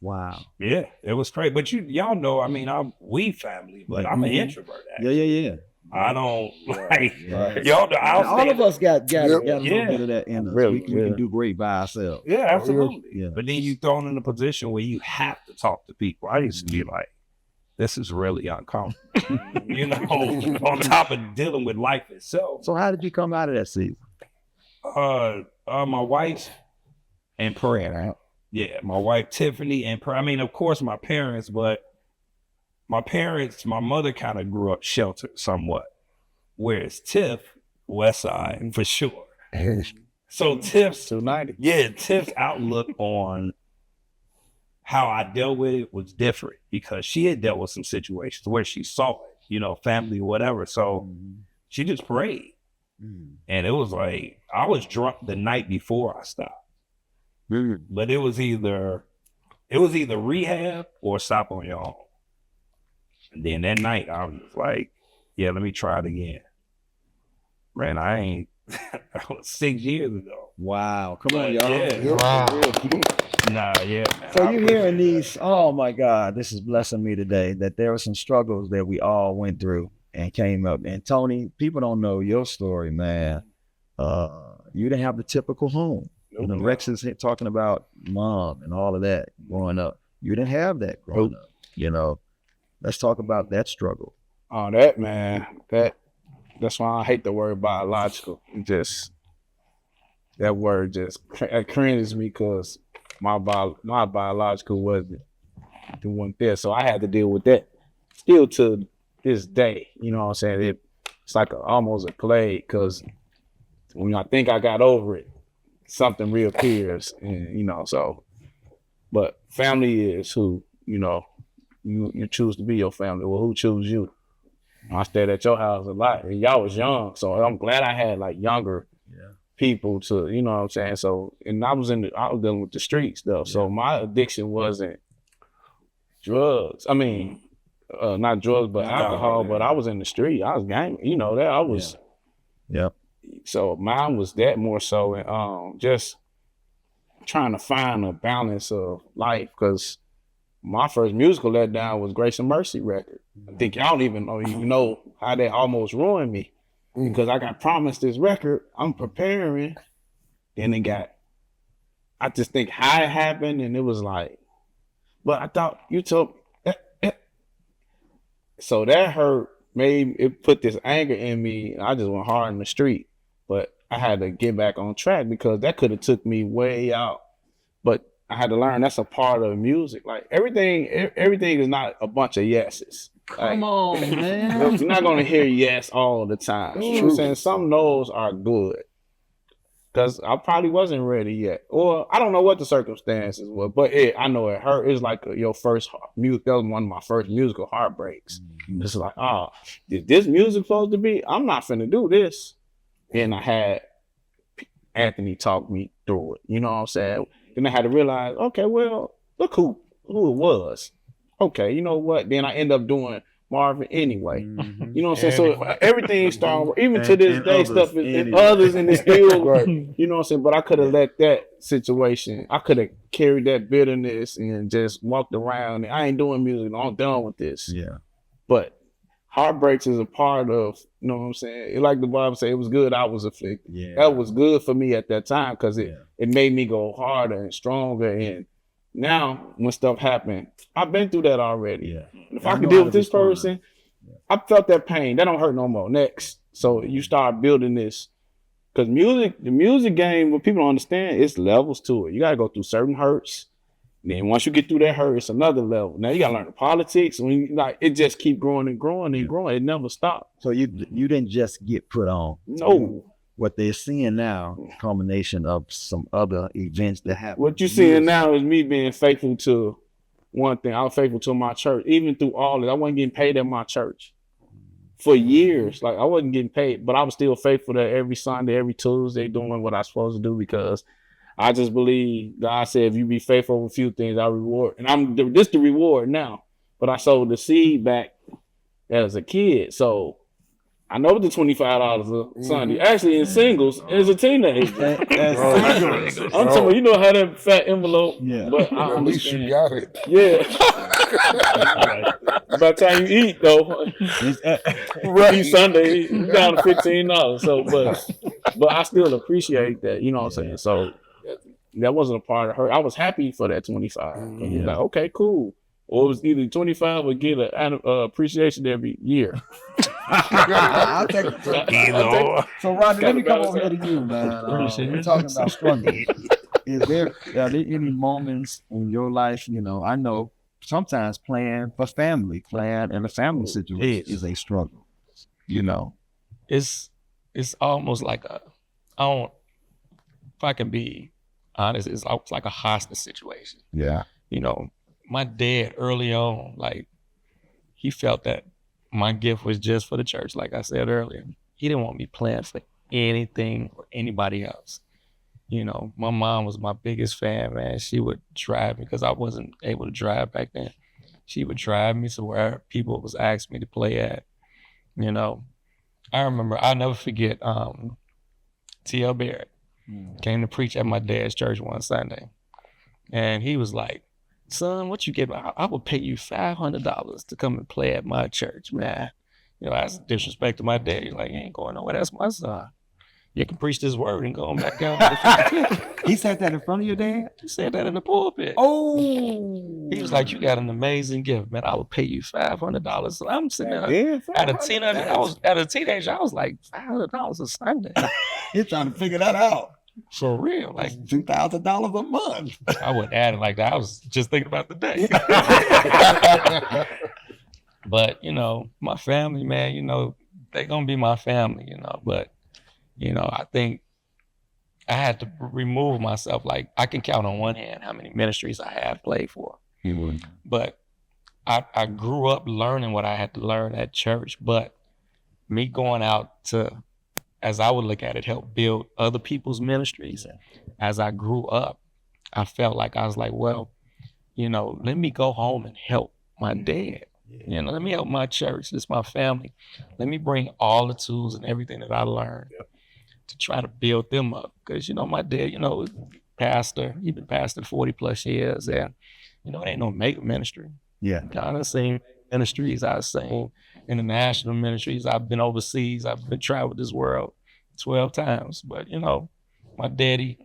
[SPEAKER 1] Wow.
[SPEAKER 2] Yeah, it was crazy. But y'all know, I mean, we family, but I'm an introvert. Actually.
[SPEAKER 1] Yeah.
[SPEAKER 2] I don't like y'all.
[SPEAKER 1] All of us got a little bit of that in us.
[SPEAKER 5] Really,
[SPEAKER 1] we can do great by ourselves.
[SPEAKER 2] Yeah, absolutely.
[SPEAKER 1] Yeah.
[SPEAKER 2] But then you thrown in a position where you have to talk to people. I used to be like, this is really uncomfortable. On top of dealing with life itself.
[SPEAKER 1] So how did you come out of that season?
[SPEAKER 2] My wife and prayer. Yeah, my wife Tiffany and prayer. I mean, of course, my parents, but my mother kind of grew up sheltered somewhat, whereas Tiff, West Side for sure. So Tiff's
[SPEAKER 5] 290.
[SPEAKER 2] Yeah, Tiff's outlook on
[SPEAKER 3] how I dealt with it was different because she had dealt with some situations where she saw it, you know, family or whatever. So she just prayed. And it was like, I was drunk the night before I stopped. But it was either rehab or stop on your own. And then that night I was like, yeah, let me try it again. Man, that was 6 years ago.
[SPEAKER 1] Wow. Come on, y'all.
[SPEAKER 3] Yeah.
[SPEAKER 2] Wow.
[SPEAKER 3] Nah, yeah. Man.
[SPEAKER 1] So you're hearing these, oh my God, this is blessing me today, that there were some struggles that we all went through and came up. And Tony, people don't know your story, man. You didn't have the typical home. You know, Rex is talking about mom and all of that growing up. You didn't have that growing up, you know. Let's talk about that struggle.
[SPEAKER 5] Oh, that, man, that's why I hate the word biological. That word just cringes me because my biological wasn't there. So I had to deal with that still to this day. You know what I'm saying? It's like almost a plague because when I think I got over it, something reappears. And, you know, so, but family is who, you know, you choose to be your family. Well, who chose you? I stayed at your house a lot and y'all was young. So I'm glad I had like younger people to, you know what I'm saying? So, and I was dealing with the street stuff. So my addiction wasn't drugs. I mean, not drugs, but alcohol, but I was in the street. I was gaming, you know, that I was.
[SPEAKER 1] Yep.
[SPEAKER 5] So mine was that more so. And just trying to find a balance of life because my first musical letdown was Grace and Mercy record. I think y'all don't even know how that almost ruined me because I got promised this record. I'm preparing. Then I just think how it happened and it was like, but I thought you told me. So that hurt, it put this anger in me. I just went hard in the street, but I had to get back on track because that could have took me way out. But I had to learn that's a part of music. Like everything is not a bunch of yeses.
[SPEAKER 1] Come on, man.
[SPEAKER 5] You're not gonna hear yes all the time. You know what I'm saying? Some no's are good. Cause I probably wasn't ready yet. Or I don't know what the circumstances were, but I know it hurt. It's like your first music. That was one of my first musical heartbreaks. It's like, is this music supposed to be? I'm not finna do this. And I had Anthony talk me through it. You know what I'm saying? Then I had to realize, okay, well, look who it was. Okay, you know what? Then I end up doing Marvin anyway. You know what I'm saying? So everything started, even to this day, stuff is others and it's still, you know what I'm saying? But I could have let that situation, I could have carried that bitterness and just walked around. And I ain't doing music. I'm done with this.
[SPEAKER 1] Yeah.
[SPEAKER 5] But heartbreaks is a part of, you know what I'm saying? Like the Bible says, it was good I was afflicted.
[SPEAKER 1] Yeah.
[SPEAKER 5] That was good for me at that time because it made me go harder and stronger. And now when stuff happened, I've been through that already. Yeah. If I can deal with this person, I felt that pain. That don't hurt no more. Next. So you start building this. Because the music game, what people don't understand, it's levels to it. You got to go through certain hurts. Then once you get through that hurt, it's another level. Now you gotta learn the politics. It just keep growing and growing and growing. It never stopped.
[SPEAKER 1] So you didn't just get put on.
[SPEAKER 5] No.
[SPEAKER 1] What they're seeing now, combination of some other events that happened.
[SPEAKER 5] What you're seeing now is me being faithful to one thing. I was faithful to my church. Even through all this, I wasn't getting paid at my church for years. Like I wasn't getting paid, but I was still faithful to every Sunday, every Tuesday, doing what I was supposed to do because I just believe God said, if you be faithful with a few things, I'll reward. And this the reward now. But I sowed the seed back as a kid. So I know the $25 a Sunday. Actually, in singles, as a teenager. I'm talking about, you know how that fat envelope. Yeah. But
[SPEAKER 4] at least you got it.
[SPEAKER 5] Yeah. By the time you eat, though, eat Sunday, you down to $15. So, but I still appreciate that. You know what I'm saying? So that wasn't a part of her. I was happy for that 25. Like, okay, cool. Or it was either 25 or get an appreciation every year.
[SPEAKER 1] I'll take it. So, Rodney, let me come over here to you, man. We're talking about struggle. Are there any moments in your life, you know, I know sometimes plan for family, plan in a family situation is a struggle, you know.
[SPEAKER 2] It's almost like if I can be honest, it's almost like a hostage situation.
[SPEAKER 1] Yeah.
[SPEAKER 2] You know, my dad early on, like, he felt that my gift was just for the church, like I said earlier. He didn't want me playing for anything or anybody else. You know, my mom was my biggest fan, man. She would drive me, because I wasn't able to drive back then. She would drive me to where people was asking me to play at. You know, I remember, I'll never forget, T.L. Barrett came to preach at my dad's church one Sunday. And he was like, son, what you get? I will pay you $500 to come and play at my church, man. You know, that's disrespect to my dad. He's like, you ain't going nowhere. That's my son. You can preach this word and go on back down.
[SPEAKER 1] He said that in front of your dad?
[SPEAKER 2] He said that in the pulpit.
[SPEAKER 1] Oh.
[SPEAKER 2] He was like, you got an amazing gift, man. I will pay you $500. So I'm sitting there at a teenager. I was like, $500 a Sunday.
[SPEAKER 1] He's trying to figure that out.
[SPEAKER 2] For real. Like
[SPEAKER 1] $2,000 a month.
[SPEAKER 2] I wouldn't add it like that. I was just thinking about the day. But, you know, my family, man, you know, they're going to be my family, you know. But, you know, I think I had to remove myself. Like, I can count on one hand how many ministries I have played for. But I grew up learning what I had to learn at church. But me going out to, as I would look at it, help build other people's ministries. As I grew up, I felt like I was like, well, you know, let me go home and help my dad. You know, let me help my church. It's my family. Let me bring all the tools and everything that I learned to try to build them up. Because, you know, my dad, you know, pastor, he's been pastor 40 plus years. And, you know, it ain't no mega ministry.
[SPEAKER 1] Yeah.
[SPEAKER 2] I've seen ministries. I've seen international ministries. I've been overseas. I've been traveled this world 12 times. But, you know, my daddy,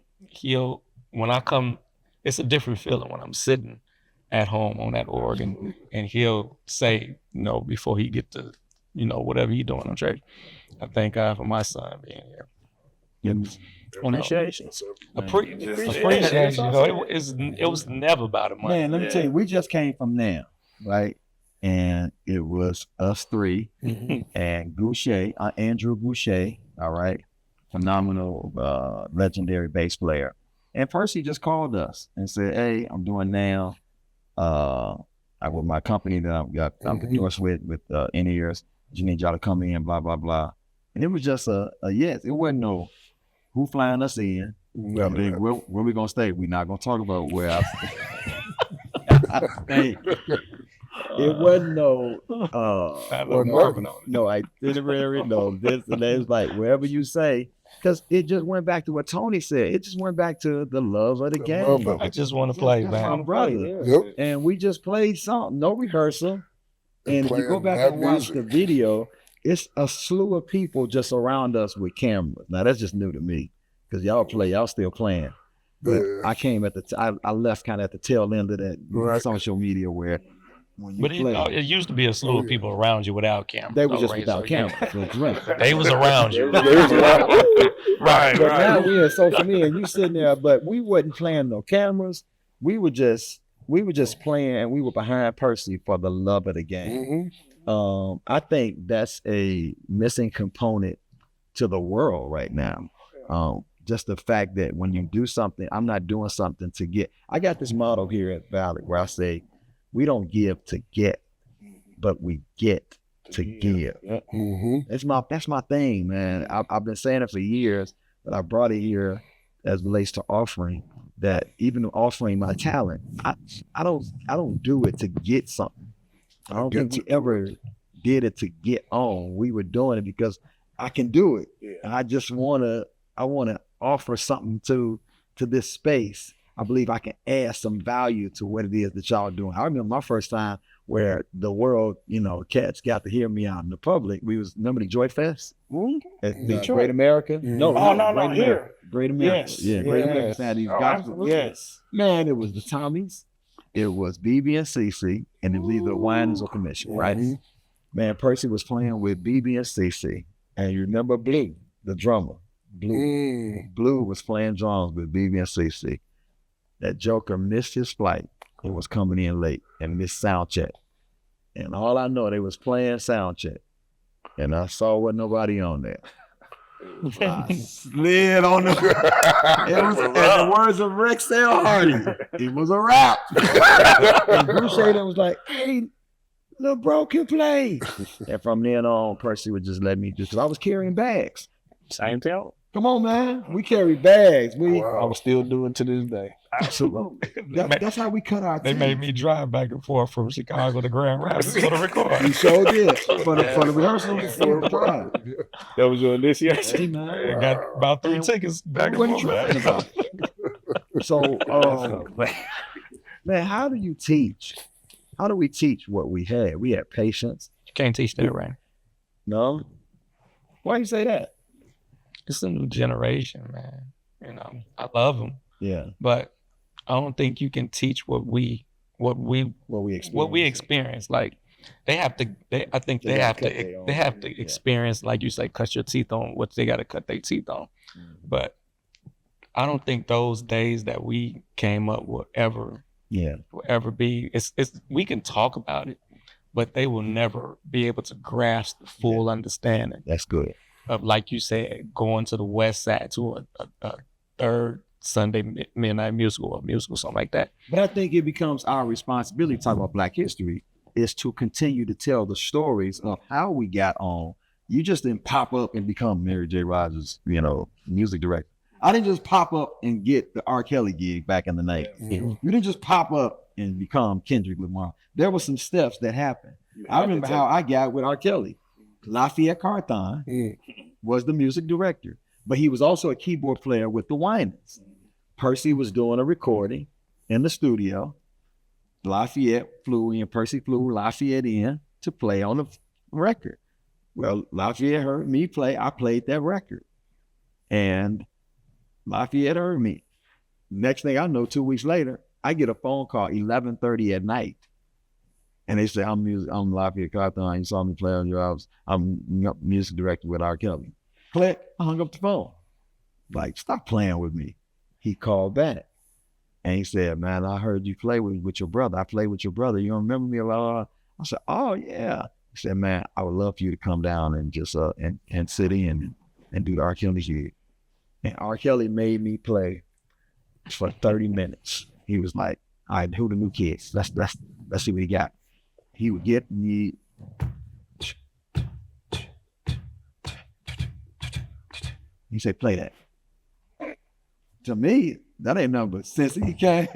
[SPEAKER 2] when I come, it's a different feeling when I'm sitting at home on that organ, and he'll say, you know, before he get to, you know, whatever he's doing on church, I thank God for my son being here.
[SPEAKER 5] Appreciation.
[SPEAKER 2] Appreciation. You know, it was never about the money.
[SPEAKER 1] Man, let me tell you, we just came from there, right? And it was us three and Goucher, Andrew Goucher, all right, phenomenal, legendary bass player. And Percy just called us and said, hey, I'm doing now. With my company that I'm endorsed with in-ears, you need y'all to come in, blah, blah, blah. And it was just a yes. It wasn't no who flying us in. Where we gonna stay? We're not gonna talk about where I stay. It wasn't no itinerary, no this and that. It's like wherever you say. Because it just went back to what Tony said. It just went back to the love of the game.
[SPEAKER 2] I just want to play, man.
[SPEAKER 1] My brother. And we just played something, no rehearsal. And if you go back and watch the video, it's a slew of people just around us with cameras. Now, that's just new to me. Because y'all still playing. But I came I left kind of at the tail end of that social media where when you
[SPEAKER 2] it used to be a slew of people around you without cameras.
[SPEAKER 1] They were just without cameras.
[SPEAKER 2] They was around you.
[SPEAKER 1] Right. But now we're in social media and you sitting there, but we wasn't playing no cameras. We were just playing, and we were behind Percy for the love of the game. I think that's a missing component to the world right now. Just the fact that when you do something, I'm not doing something to get. I got this motto here at Valley where I say, we don't give to get, but we get to give. That's my thing, man. I've been saying it for years, but I brought it here as relates to offering. That even offering my talent, I don't do it to get something. I don't think we ever did it to get on. We were doing it because I can do it. And I wanna offer something to this space. I believe I can add some value to what it is that y'all are doing. I remember my first time where the world, you know, cats got to hear me out in the public. Remember the Joy Fest at the Great America? No, here. Great America.
[SPEAKER 5] Yes.
[SPEAKER 1] Yeah, Great America had these gospel.
[SPEAKER 5] Yes.
[SPEAKER 1] Man, it was the Tommies, it was BB and CC, and it was either Winans or Commission, right? Man, Percy was playing with BB and CC, and you remember Blue, the drummer. Blue was playing drums with BB and CC. That joker missed his flight and was coming in late and missed sound check. And all I know, they was playing sound check. And I saw wasn't nobody on there. I slid on the. It was, in the words of Rick Hardy, it was a wrap. And Bruce Shaden was like, "Hey, little bro can play." And from then on, Percy would just let me do, because I was carrying bags.
[SPEAKER 5] Same thing.
[SPEAKER 1] Come on, man. We carry bags. We
[SPEAKER 5] I was still doing to this day.
[SPEAKER 1] absolutely. That's how we cut our
[SPEAKER 2] They
[SPEAKER 1] teeth.
[SPEAKER 2] made me drive back and forth from Chicago to Grand Rapids for the
[SPEAKER 1] We
[SPEAKER 2] record.
[SPEAKER 1] sure did for the rehearsal. For the drive.
[SPEAKER 5] That was your this year.
[SPEAKER 1] Hey, man.
[SPEAKER 2] I got about 3 tickets back
[SPEAKER 1] What
[SPEAKER 2] and
[SPEAKER 1] you
[SPEAKER 2] forth.
[SPEAKER 1] talking about? So, man, how do you teach? How do we teach what we had? We had patience.
[SPEAKER 2] You can't teach that, right?
[SPEAKER 1] No. Why you say that?
[SPEAKER 2] It's a new generation, man. You know, I love them,
[SPEAKER 1] Yeah.
[SPEAKER 2] but I don't think you can teach what we
[SPEAKER 1] What we experience.
[SPEAKER 2] experience. Like they have to. I think
[SPEAKER 1] They
[SPEAKER 2] they
[SPEAKER 1] gotta
[SPEAKER 2] have
[SPEAKER 1] cut
[SPEAKER 2] to.
[SPEAKER 1] their own
[SPEAKER 2] They have to
[SPEAKER 1] teeth, yeah.
[SPEAKER 2] experience, like you say, cut your teeth on what they got to cut their teeth on. But I don't think those days that we came up will ever be. It's we can talk about it, but they will never be able to grasp the full understanding
[SPEAKER 1] That's good.
[SPEAKER 2] of, like you said, going to the West Side to a third Sunday midnight musical or musical, something like that.
[SPEAKER 1] But I think it becomes our responsibility, talking about Black history, is to continue to tell the stories of how we got on. You just didn't pop up and become Mary J. Rogers, music director. I didn't just pop up and get the R. Kelly gig back in the night. You didn't just pop up and become Kendrick Lamar. There were some steps that happened. I remember how I got with R. Kelly. Lafayette Carthon was the music director, but he was also a keyboard player with the Winans. Percy was doing a recording in the studio. Lafayette flew in, Percy flew Lafayette in to play on the record. Well, Lafayette heard me play, I played that record. And Lafayette heard me. Next thing I know, 2 weeks later, I get a phone call 11:30 at night. And they say, I'm Lafayette Carthon. You saw me play on your house. I'm music director with R. Kelly. Click, I hung up the phone. Like, stop playing with me. He called back. And he said, man, I heard you play with your brother. I played with your brother. You don't remember me? I said, oh, yeah. He said, man, I would love for you to come down and just and sit in and do the R. Kelly gig. And R. Kelly made me play for 30 minutes. He was like, all right, who the new kids? Let's see what he got. He would get me. He said, play that. To me, that ain't nothing but since he came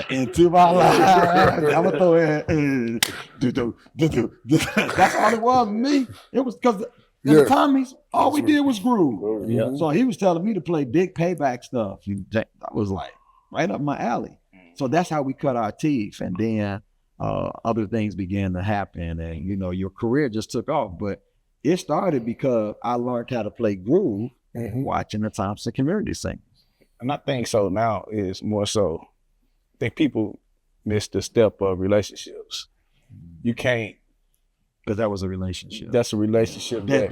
[SPEAKER 1] into my life. I'm gonna throw in. That's all it was to me. It was because the Tommies, all we did was groove.
[SPEAKER 4] Yeah.
[SPEAKER 1] So he was telling me to play big payback stuff. That was like right up my alley. So that's how we cut our teeth. And then other things began to happen. And, your career just took off. But it started because I learned how to play groove watching the Thompson Community Singers.
[SPEAKER 5] And I think so now is more so, I think people miss the step of relationships. You can't.
[SPEAKER 1] Because that was a relationship.
[SPEAKER 5] That's a relationship that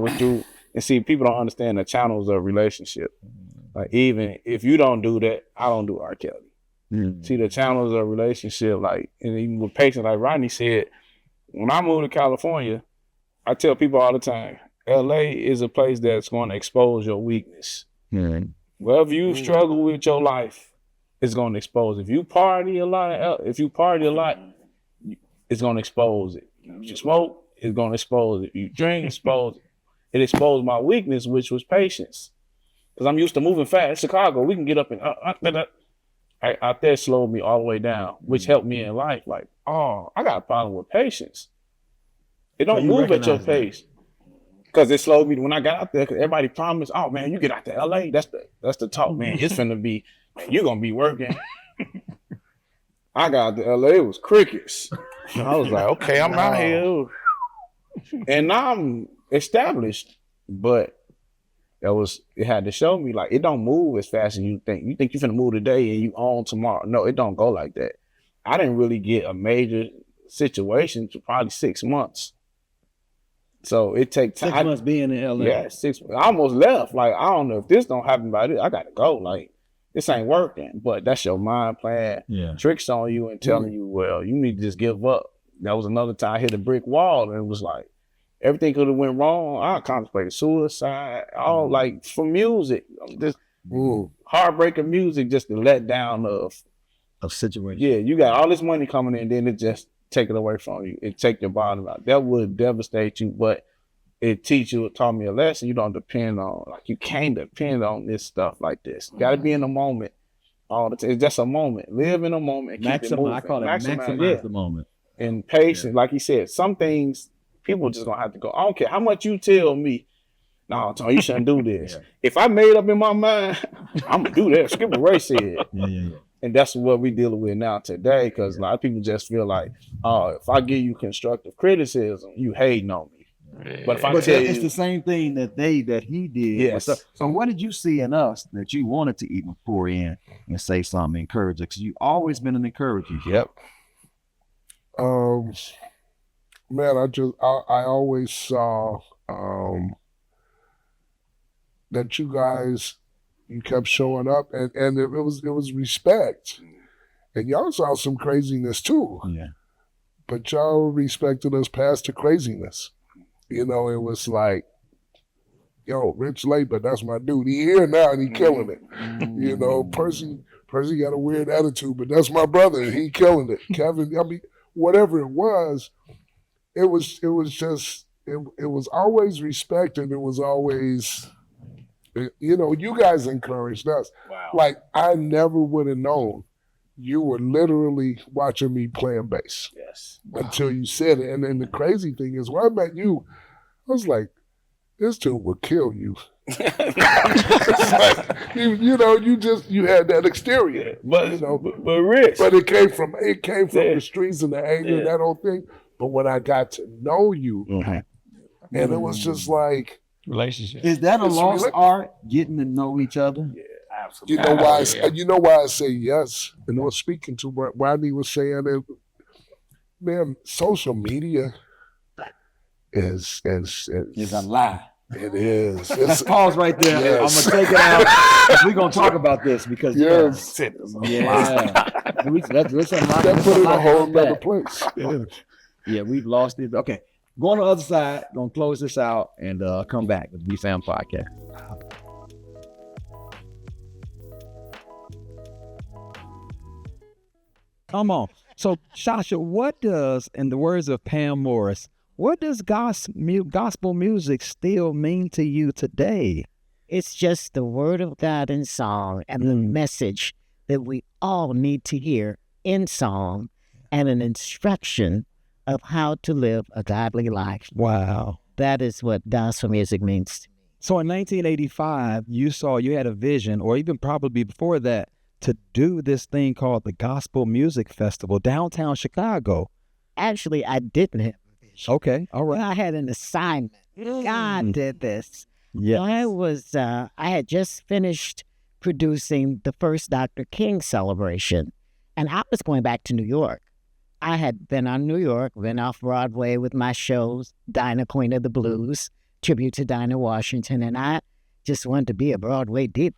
[SPEAKER 1] was
[SPEAKER 5] through. And see, people don't understand the channels of relationship. Like, even if you don't do that, I don't do R. Kelly. See, the channels of relationship, like, and even with patients, like Rodney said, when I moved to California, I tell people all the time, LA is a place that's going to expose your weakness. Wherever you struggle with your life, it's going to expose. If you party a lot, it's going to expose it. If you smoke, it's going to expose it. If you drink, expose it. It exposed my weakness, which was patience. Because I'm used to moving fast. Chicago, we can get up and out there slowed me all the way down, which helped me in life. Like, I got a problem with patience. It don't move at your pace. Because it slowed me when I got out there. Because everybody promised, oh man, you get out to LA, that's the talk, man. It's finna be, you're gonna be working. I got out to LA, it was crickets. I was like, okay, I'm out here. And now I'm established, but it had to show me, like, it don't move as fast as you think. You think you're finna move today and you on tomorrow. No, it don't go like that. I didn't really get a major situation for probably 6 months. So it takes time.
[SPEAKER 1] 6 months being in LA.
[SPEAKER 5] Yeah, 6 months. I almost left. Like, I don't know if this don't happen by this, I gotta go. Like, this ain't working. But that's your mind playing tricks on you and telling you, well, you need to just give up. That was another time I hit a brick wall and it was like, everything could have went wrong. I contemplated suicide, all like for music, just heartbreaking music, just the letdown
[SPEAKER 1] of situation.
[SPEAKER 5] Yeah, you got all this money coming in, then it just take it away from you. It take your bottom out. That would devastate you, but it taught me a lesson. You don't depend on, like, you can't depend on this stuff like this. You got to be in the moment all the time. It's just a moment. Live in a moment.
[SPEAKER 1] I call it maximize the moment.
[SPEAKER 5] And patience, like he said, some things people just gonna have to go. I don't care how much you tell me. No, Tony, you shouldn't do this. If I made up in my mind, I'm gonna do that. Skipper Ray said. And that's what we dealing with now today, because a lot of people just feel like, oh, if I give you constructive criticism, you hating on me. But if I tell you,
[SPEAKER 1] it's the same thing that he did.
[SPEAKER 5] Yes.
[SPEAKER 1] So what did you see in us that you wanted to even pour in and say something, encourage it? Because you've always been an encourager.
[SPEAKER 2] Yep.
[SPEAKER 4] Man, I always saw that you kept showing up, and it was respect, and y'all saw some craziness too.
[SPEAKER 1] Yeah.
[SPEAKER 4] But y'all respected us past the craziness. You know, it was like, yo, Rich late, but that's my dude. He here now and he killing it. You know, Percy got a weird attitude, but that's my brother. He killing it. Kevin, I mean, whatever it was always respect, and it was always, you know, you guys encouraged us.
[SPEAKER 3] Wow.
[SPEAKER 4] Like, I never would have known you were literally watching me playing bass.
[SPEAKER 3] Yes.
[SPEAKER 4] Until you said it. And then the crazy thing is, when I met you, I was like, this dude would kill you. It's like, you had that exterior.
[SPEAKER 3] But,
[SPEAKER 4] you know,
[SPEAKER 3] but Rich.
[SPEAKER 4] but it came from the streets and the anger and that whole thing. But when I got to know you, and it was just like,
[SPEAKER 2] relationship.
[SPEAKER 1] Is that a lost art, getting to know each other?
[SPEAKER 3] Yeah, absolutely.
[SPEAKER 4] You know why I say yes? And I was speaking to what Rodney was saying. Man, social media is
[SPEAKER 1] a lie.
[SPEAKER 4] It is.
[SPEAKER 1] Let's pause right there.
[SPEAKER 4] Yes.
[SPEAKER 1] I'm gonna take it out. We're gonna talk about this because
[SPEAKER 4] let's
[SPEAKER 1] unlock
[SPEAKER 4] put it in a whole other place.
[SPEAKER 1] Yeah, we've lost it. Okay, go on the other side. Gonna close this out and come back with the VFam Podcast. Come on. So, Sasha, what does, in the words of Pam Morris, what does gospel music still mean to you today?
[SPEAKER 7] It's just the word of God in song and the message that we all need to hear in song, and an instruction of how to live a godly life.
[SPEAKER 1] Wow.
[SPEAKER 7] That is what gospel music means to me.
[SPEAKER 1] So in 1985, you had a vision, or even probably before that, to do this thing called the Gospel Music Festival downtown Chicago.
[SPEAKER 7] Actually, I didn't have a vision.
[SPEAKER 1] Okay, all right.
[SPEAKER 7] I had an assignment. God did this.
[SPEAKER 1] Yes.
[SPEAKER 7] I had just finished producing the first Dr. King celebration, and I was going back to New York. I had been on New York, been off Broadway with my shows, Dinah, Queen of the Blues, tribute to Dinah Washington, and I just wanted to be a Broadway diva.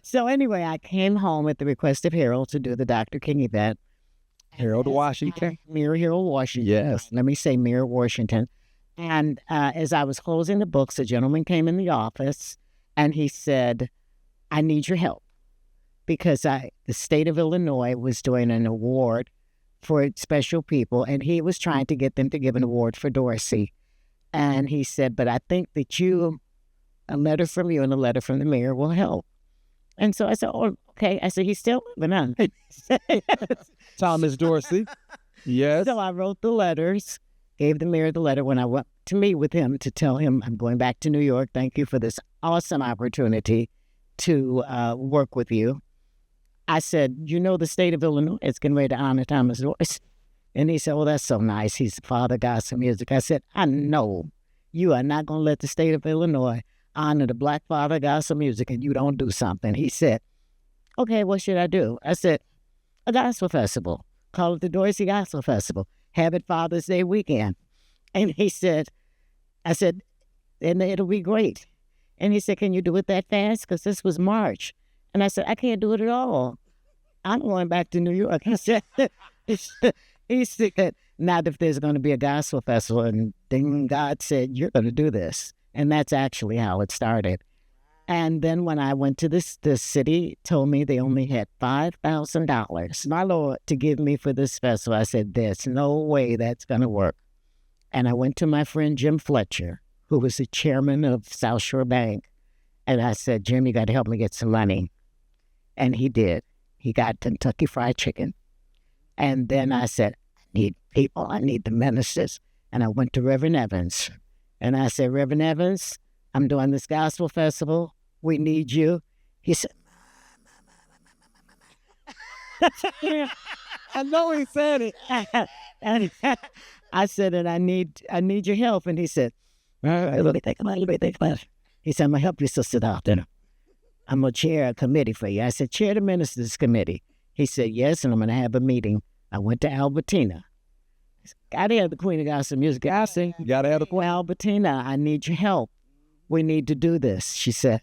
[SPEAKER 7] So anyway, I came home at the request of Harold to do the Dr. King event.
[SPEAKER 1] Harold Washington?
[SPEAKER 7] Harold Washington.
[SPEAKER 1] Yes.
[SPEAKER 7] Let me say Mayor Washington. And as I was closing the books, a gentleman came in the office and he said, I need your help, because the state of Illinois was doing an award for special people, and he was trying to get them to give an award for Dorsey. And he said, but I think that a letter from you and a letter from the mayor will help. And so I said, oh, okay. I said, he's still living on.
[SPEAKER 1] Thomas Dorsey. Yes.
[SPEAKER 7] So I wrote the letters, gave the mayor the letter when I went to meet with him to tell him, I'm going back to New York. Thank you for this awesome opportunity to work with you. I said, the state of Illinois is getting ready to honor Thomas Dorsey. And he said, well, that's so nice. He's the father of gospel music. I said, I know you are not going to let the state of Illinois honor the Black father of gospel music and you don't do something. He said, okay, what should I do? I said, a gospel festival. Call it the Dorsey Gospel Festival. Have it Father's Day weekend. And he said, I said, and it'll be great. And he said, can you do it that fast? Because this was March. And I said, I can't do it at all. I'm going back to New York. He said, not if there's going to be a gospel festival. And then God said, you're going to do this. And that's actually how it started. And then when I went to the city, told me they only had $5,000, my Lord, to give me for this festival. I said, there's no way that's going to work. And I went to my friend Jim Fletcher, who was the chairman of South Shore Bank. And I said, Jim, you got to help me get some money. And he did. He got Kentucky Fried Chicken. And then I said, I need people. I need the ministers. And I went to Reverend Evans. And I said, Reverend Evans, I'm doing this gospel festival. We need you. He said, I know he said it. And I said, and I need your help. And he said, all right, let me think about it. He said, I'm going to help you, Sister Dalton. I'm going to chair a committee for you. I said, chair the ministers committee. He said, yes, and I'm going to have a meeting. I went to Albertina. Got to have the Queen of Gospel Music. I said, you got to have the Queen. Albertina, I need your help. We need to do this. She said,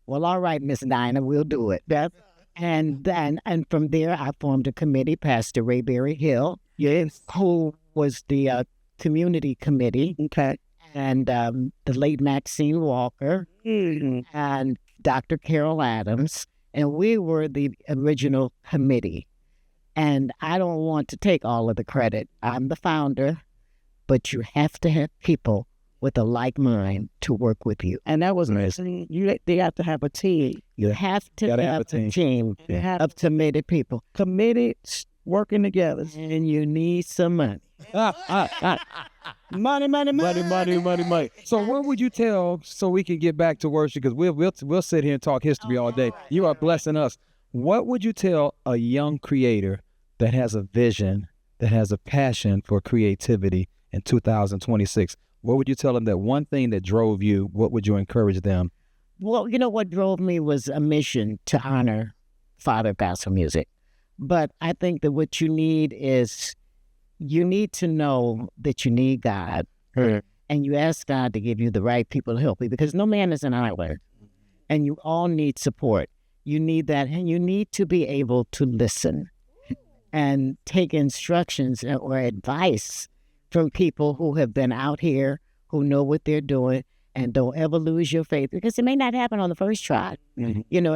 [SPEAKER 7] well, all right, Miss Dinah, we'll do it. And from there, I formed a committee, Pastor Rayberry Hill, who was the community committee, and the late Maxine Walker, and Dr. Carol Adams, and we were the original committee. And I don't want to take all of the credit. I'm the founder, but you have to have people with a like mind to work with you. And that was amazing. They have to have a team. You have to have a team of committed people. Committed, working together. And you need some money. Money.
[SPEAKER 1] So what would you tell, so we can get back to worship, because we'll sit here and talk history all day. You are blessing us. What would you tell a young creator that has a vision, that has a passion for creativity in 2026? What would you tell them, that one thing that drove you? What would you encourage them?
[SPEAKER 7] Well, you know what drove me was a mission to honor Father of Gospel Music. But I think that what you need is, you need to know that you need God. And you ask God to give you the right people to help you, because no man is an island. And you all need support. You need that, and you need to be able to listen and take instructions or advice from people who have been out here, who know what they're doing, and don't ever lose your faith, because it may not happen on the first try. You know,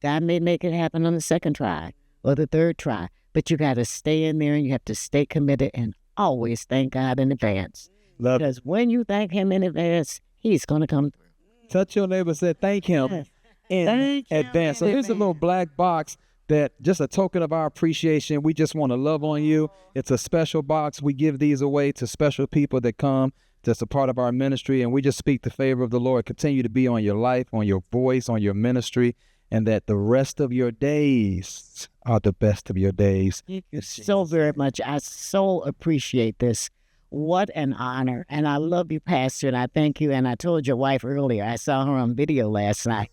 [SPEAKER 7] God may make it happen on the second try or the third try, but you got to stay in there, and you have to stay committed and always thank God in advance. Because when you thank him in advance, he's going to come through.
[SPEAKER 1] Touch your neighbor, say thank him in advance. So here's a little black box, that just a token of our appreciation. We just want to love on you. It's a special box. We give these away to special people that come, that's a part of our ministry, and we just speak the favor of the Lord continue to be on your life, on your voice, on your ministry, and that the rest of your days are the best of your days.
[SPEAKER 7] Thank you so very much. I so appreciate this. What an honor. And I love you, Pastor, and I thank you. And I told your wife earlier, I saw her on video last night,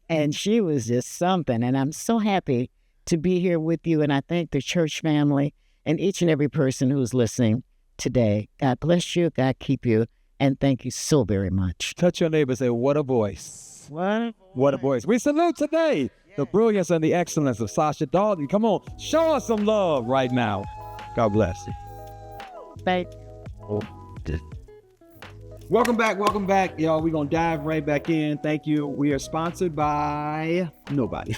[SPEAKER 7] and she was just something. And I'm so happy to be here with you. And I thank the church family and each and every person who's listening today. God bless you. God keep you. And thank you so very much.
[SPEAKER 1] Touch your neighbor, say, what a voice. What a voice. We salute today the brilliance and the excellence of Sasha Dalton. Come on, show us some love right now. God bless you.
[SPEAKER 7] Thank you.
[SPEAKER 1] Welcome back, y'all. We're going to dive right back in. Thank you. We are sponsored by nobody.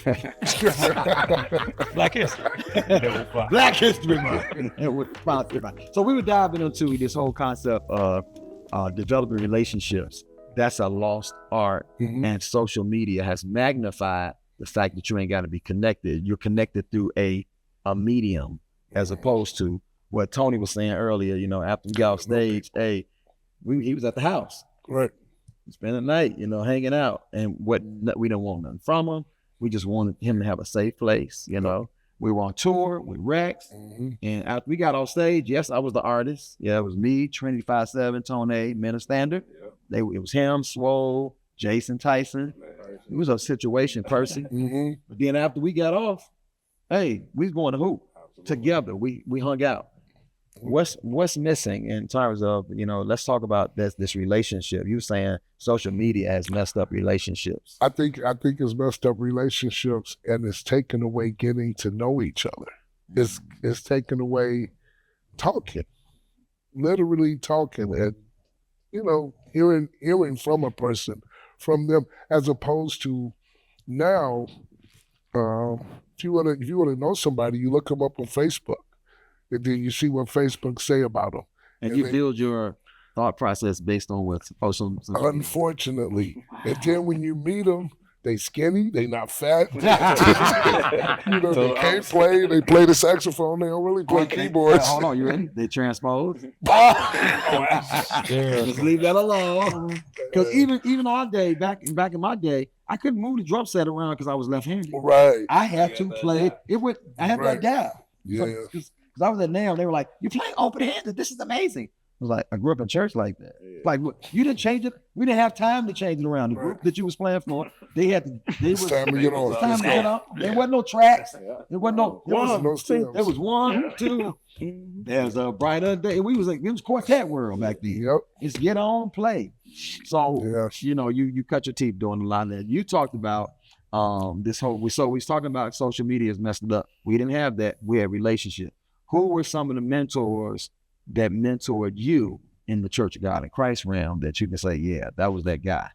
[SPEAKER 3] Black History.
[SPEAKER 1] Black History Month. And we're sponsored by. So we were diving into this whole concept of developing relationships. That's a lost art, and social media has magnified the fact that you ain't got to be connected. You're connected through a medium, as opposed to what Tony was saying earlier. You know, after we got off stage, he was at the house,
[SPEAKER 4] Right.
[SPEAKER 1] spend the night, hanging out, and we didn't want nothing from him. We just wanted him to have a safe place. We were on tour with Rex, and after we got off stage, yes, I was the artist. Yeah, it was me, Trinity 5-7, Tone, Men of Standard. It was him, Swole, Jason Tyson. It was a situation person. But then after we got off, we was going to hoop together. We hung out. What's missing in terms of, let's talk about this relationship. You saying social media has messed up relationships.
[SPEAKER 4] I think it's messed up relationships, and it's taken away getting to know each other. It's taken away talking, literally talking, and hearing from a person, from them, as opposed to now. If you want to know somebody, you look them up on Facebook, and then you see what Facebook say about them.
[SPEAKER 1] And you build your thought process based on what social.
[SPEAKER 4] Unfortunately, and then when you meet them, they skinny, they not fat. They can't play. They play the saxophone. They don't really play keyboards.
[SPEAKER 1] Hold on, you ready? They transpose. Just leave that alone. Because even our day, back in my day, I couldn't move the drum set around because I was left-handed.
[SPEAKER 4] Right.
[SPEAKER 1] I had to play it. I had to adapt.
[SPEAKER 4] Yeah.
[SPEAKER 1] Because I was at NAM, they were like, "You're playing open-handed. This is amazing." I was like, I grew up in church like that. Yeah. Like, you didn't change it. We didn't have time to change it around. The group that you was playing for, they had to. Time to get on. There wasn't no tracks. There wasn't no. There was 1, 2. There's a brighter day. It was quartet world back then.
[SPEAKER 4] Yep.
[SPEAKER 1] It's get on, play. So you cut your teeth doing a lot of that. You talked about this whole. We was talking about social media has messed it up. We didn't have that. We had relationship. Who were some of the mentors that mentored you in the Church of God in Christ realm that you can say, yeah, that was that guy?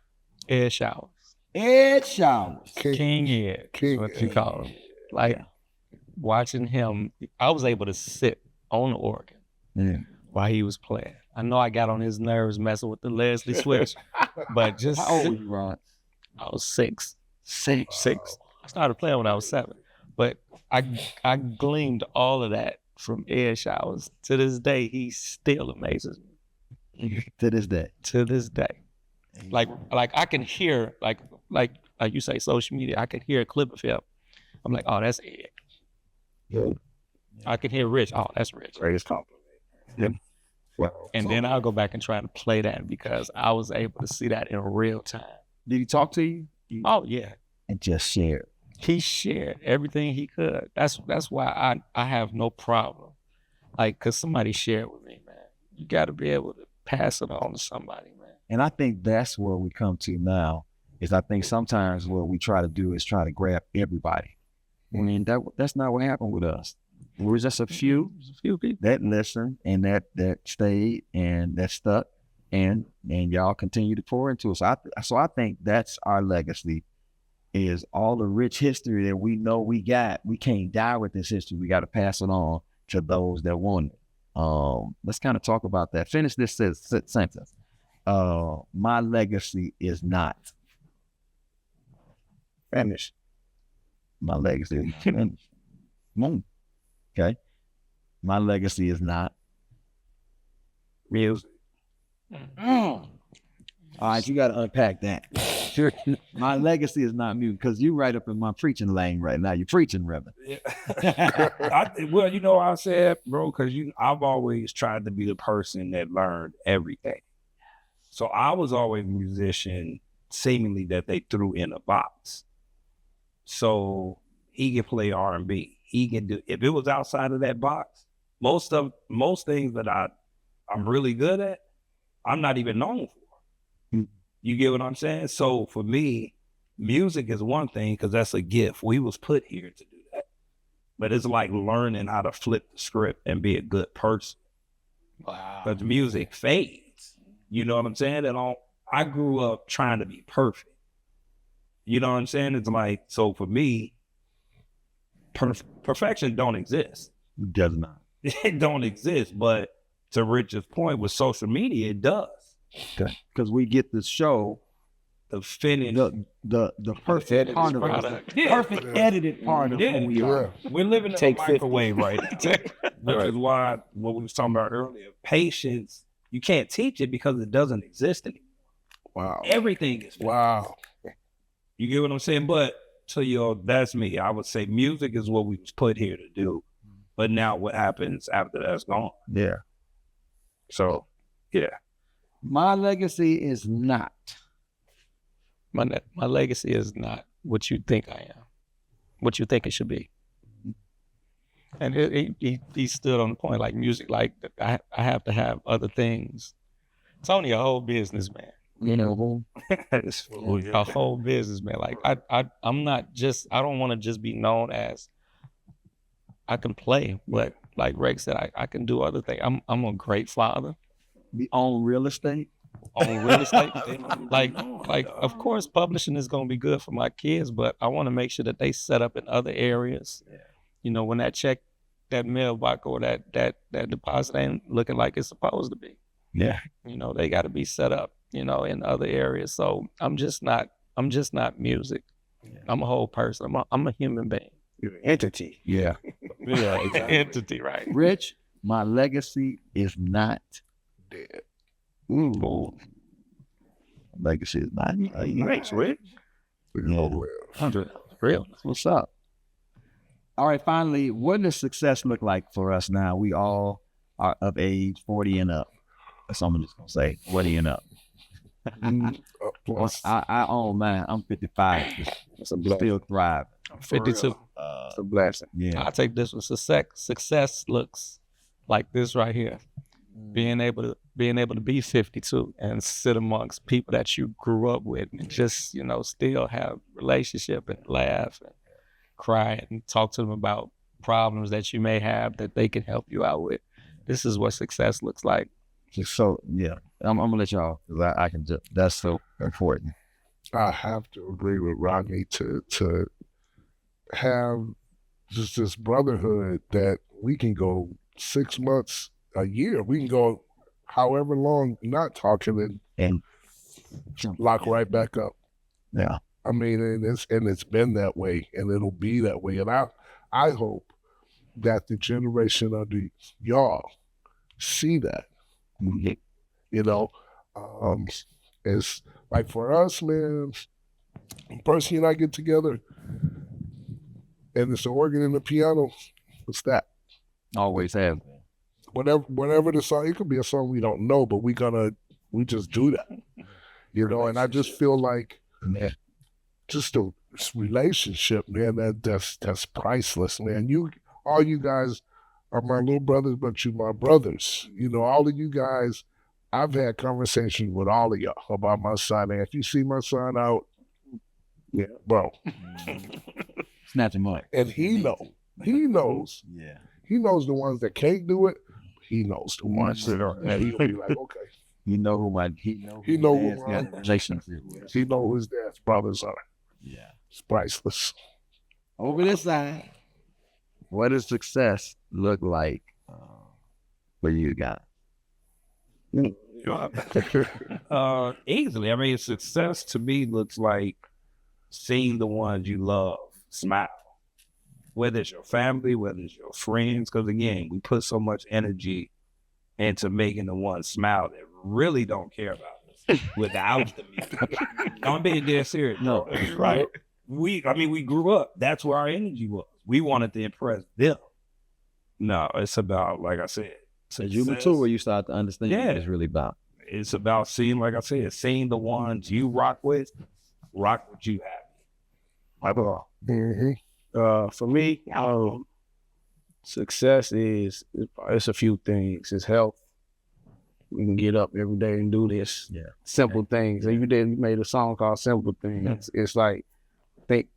[SPEAKER 2] Ed Showers. King Ed. What you call him. Like watching him, I was able to sit on the organ while he was playing. I know I got on his nerves messing with the Leslie switch, but just
[SPEAKER 1] how old were you, Ron?
[SPEAKER 2] I was 6. 6. I started playing when I was 7, but I gleaned all of that from Ed Showers. To this day, he still amazes me.
[SPEAKER 1] To this day. Like
[SPEAKER 2] I can hear, like you say, social media, I can hear a clip of him. I'm like, oh, that's Ed. Yeah. I can hear Rich. Oh, that's Rich.
[SPEAKER 3] Greatest compliment.
[SPEAKER 2] Yeah. Well, and then I'll go back and try to play that because I was able to see that in real time.
[SPEAKER 1] Did he talk to you?
[SPEAKER 2] Oh, yeah.
[SPEAKER 1] And just share.
[SPEAKER 2] He shared everything he could. That's why I have no problem. Like, because somebody shared with me, man. You got to be able to pass it on to somebody, man.
[SPEAKER 1] And I think that's where we come to now, is I think sometimes what we try to do is try to grab everybody. I mean, that's not what happened with us. There was just a few people that listened and that stayed and that stuck, and y'all continue to pour into us. So I think that's our legacy. Is all the rich history that we know we got. We can't die with this history. We got to pass it on to those that want it. Let's kind of talk about that. Finish this sentence. My legacy is not.
[SPEAKER 5] Finish.
[SPEAKER 1] My legacy is not finished. Okay. My legacy is not
[SPEAKER 2] music.
[SPEAKER 1] All right, you got to unpack that. My legacy is not music, because you right up in my preaching lane right now. You're preaching, Reverend.
[SPEAKER 3] Well, I said, bro, because I've always tried to be the person that learned everything. So I was always a musician, seemingly that they threw in a box. So he can play R&B. He can do. If it was outside of that box, most things that I'm really good at, I'm not even known for. You get what I'm saying? So for me, music is one thing because that's a gift. We was put here to do that. But it's like learning how to flip the script and be a good person. Wow. But the music fades. You know what I'm saying? And I grew up trying to be perfect. You know what I'm saying? It's like, so for me, perfection don't exist.
[SPEAKER 1] It does not.
[SPEAKER 3] It don't exist. But to Rich's point, with social media, it does.
[SPEAKER 1] Okay. Because we get to show
[SPEAKER 3] the finish,
[SPEAKER 1] the perfect part of us, perfect edited part of who we are.
[SPEAKER 3] We're living in a microwave right now, which is why what we was talking about earlier. Patience, you can't teach it because it doesn't exist anymore.
[SPEAKER 4] Wow,
[SPEAKER 3] everything is finished.
[SPEAKER 4] Wow.
[SPEAKER 3] You get what I'm saying? But that's me. I would say music is what we was put here to do. But now what happens after that's gone?
[SPEAKER 1] Yeah.
[SPEAKER 3] So, yeah.
[SPEAKER 1] My legacy is not.
[SPEAKER 2] My legacy is not what you think I am, what you think it should be. And he stood on the point, like music, like I have to have other things. It's only a whole business, man. You know, a whole business, man. Like I'm not just, I don't want to just be known as I can play, but like Rex said, I can do other things. I'm a great father.
[SPEAKER 1] We own real estate.
[SPEAKER 2] On real estate. like of course publishing is gonna be good for my kids, but I want to make sure that they set up in other areas. Yeah. You know, when that check, that mailbox or that deposit ain't looking like it's supposed to be.
[SPEAKER 1] Yeah.
[SPEAKER 2] You know, they gotta be set up, you know, in other areas. So I'm just not music. Yeah. I'm a whole person. I'm a human being.
[SPEAKER 5] You're an entity.
[SPEAKER 1] Yeah.
[SPEAKER 2] Yeah, exactly. Entity, right.
[SPEAKER 1] Rich, my legacy is not
[SPEAKER 4] Dead.
[SPEAKER 1] Ooh. Legacy is not
[SPEAKER 2] Nice, Rich.
[SPEAKER 4] We can all live.
[SPEAKER 2] Real.
[SPEAKER 1] What's up? All right, finally, what does success look like for us now? We all are of age 40 and up. That's what I'm just going to say, 40 and up.
[SPEAKER 4] Plus,
[SPEAKER 1] I own mine. I'm 55.
[SPEAKER 5] That's a blessing.
[SPEAKER 1] Still thriving.
[SPEAKER 2] I'm 52.
[SPEAKER 5] It's a blessing.
[SPEAKER 1] Yeah.
[SPEAKER 2] I take this with success. Success looks like this right here. Being able to be 52 and sit amongst people that you grew up with and just, you know, still have relationship and laugh and cry and talk to them about problems that you may have that they can help you out with. This is what success looks like.
[SPEAKER 1] So, yeah, I'm going to let y'all, because I can just, that's so important.
[SPEAKER 4] I have to agree with Rodney to have just this brotherhood that we can go 6 months, a year. We can go however long not talking and lock right back up.
[SPEAKER 1] Yeah.
[SPEAKER 4] I mean, and it's been that way, and it'll be that way. And I hope that the generation under y'all see that.
[SPEAKER 1] Mm-hmm.
[SPEAKER 4] You know, it's like for us, man, Percy and I get together, and it's the organ and the piano. It's that.
[SPEAKER 1] Always have.
[SPEAKER 4] Whatever the song, it could be a song we don't know, but we just do that, you know. And I just feel like, man, just a relationship, man, that's priceless, man. All you guys are my little brothers, but you my brothers. You know, all of you guys, I've had conversations with all of y'all about my son. And if you see my son out, yeah, bro,
[SPEAKER 1] snatch him up.
[SPEAKER 4] And he knows.
[SPEAKER 1] Yeah.
[SPEAKER 4] He knows the ones that can't do it. He knows the ones that are, and he'll be like, okay.
[SPEAKER 1] He know who relationship with.
[SPEAKER 4] He know who his dad's brothers are.
[SPEAKER 1] Yeah.
[SPEAKER 4] It's priceless.
[SPEAKER 1] Over this side, what does success look like for you guys?
[SPEAKER 3] Easily. I mean, success to me looks like seeing the ones you love smile. Whether it's your family, whether it's your friends, because again, we put so much energy into making the ones smile that really don't care about us without the music. I'm being dead serious.
[SPEAKER 1] No,
[SPEAKER 3] right. We grew up. That's where our energy was. We wanted to impress them. No, it's about, like I said,
[SPEAKER 1] as you mature, you start to understand what it's really about.
[SPEAKER 3] It's about seeing, like I said, seeing the ones you rock with you happy.
[SPEAKER 4] Mm-hmm.
[SPEAKER 5] For me, success is it's a few things. It's health. We can get up every day and do this.
[SPEAKER 1] Yeah.
[SPEAKER 5] Simple things. And you made a song called Simple Things. It's like, I think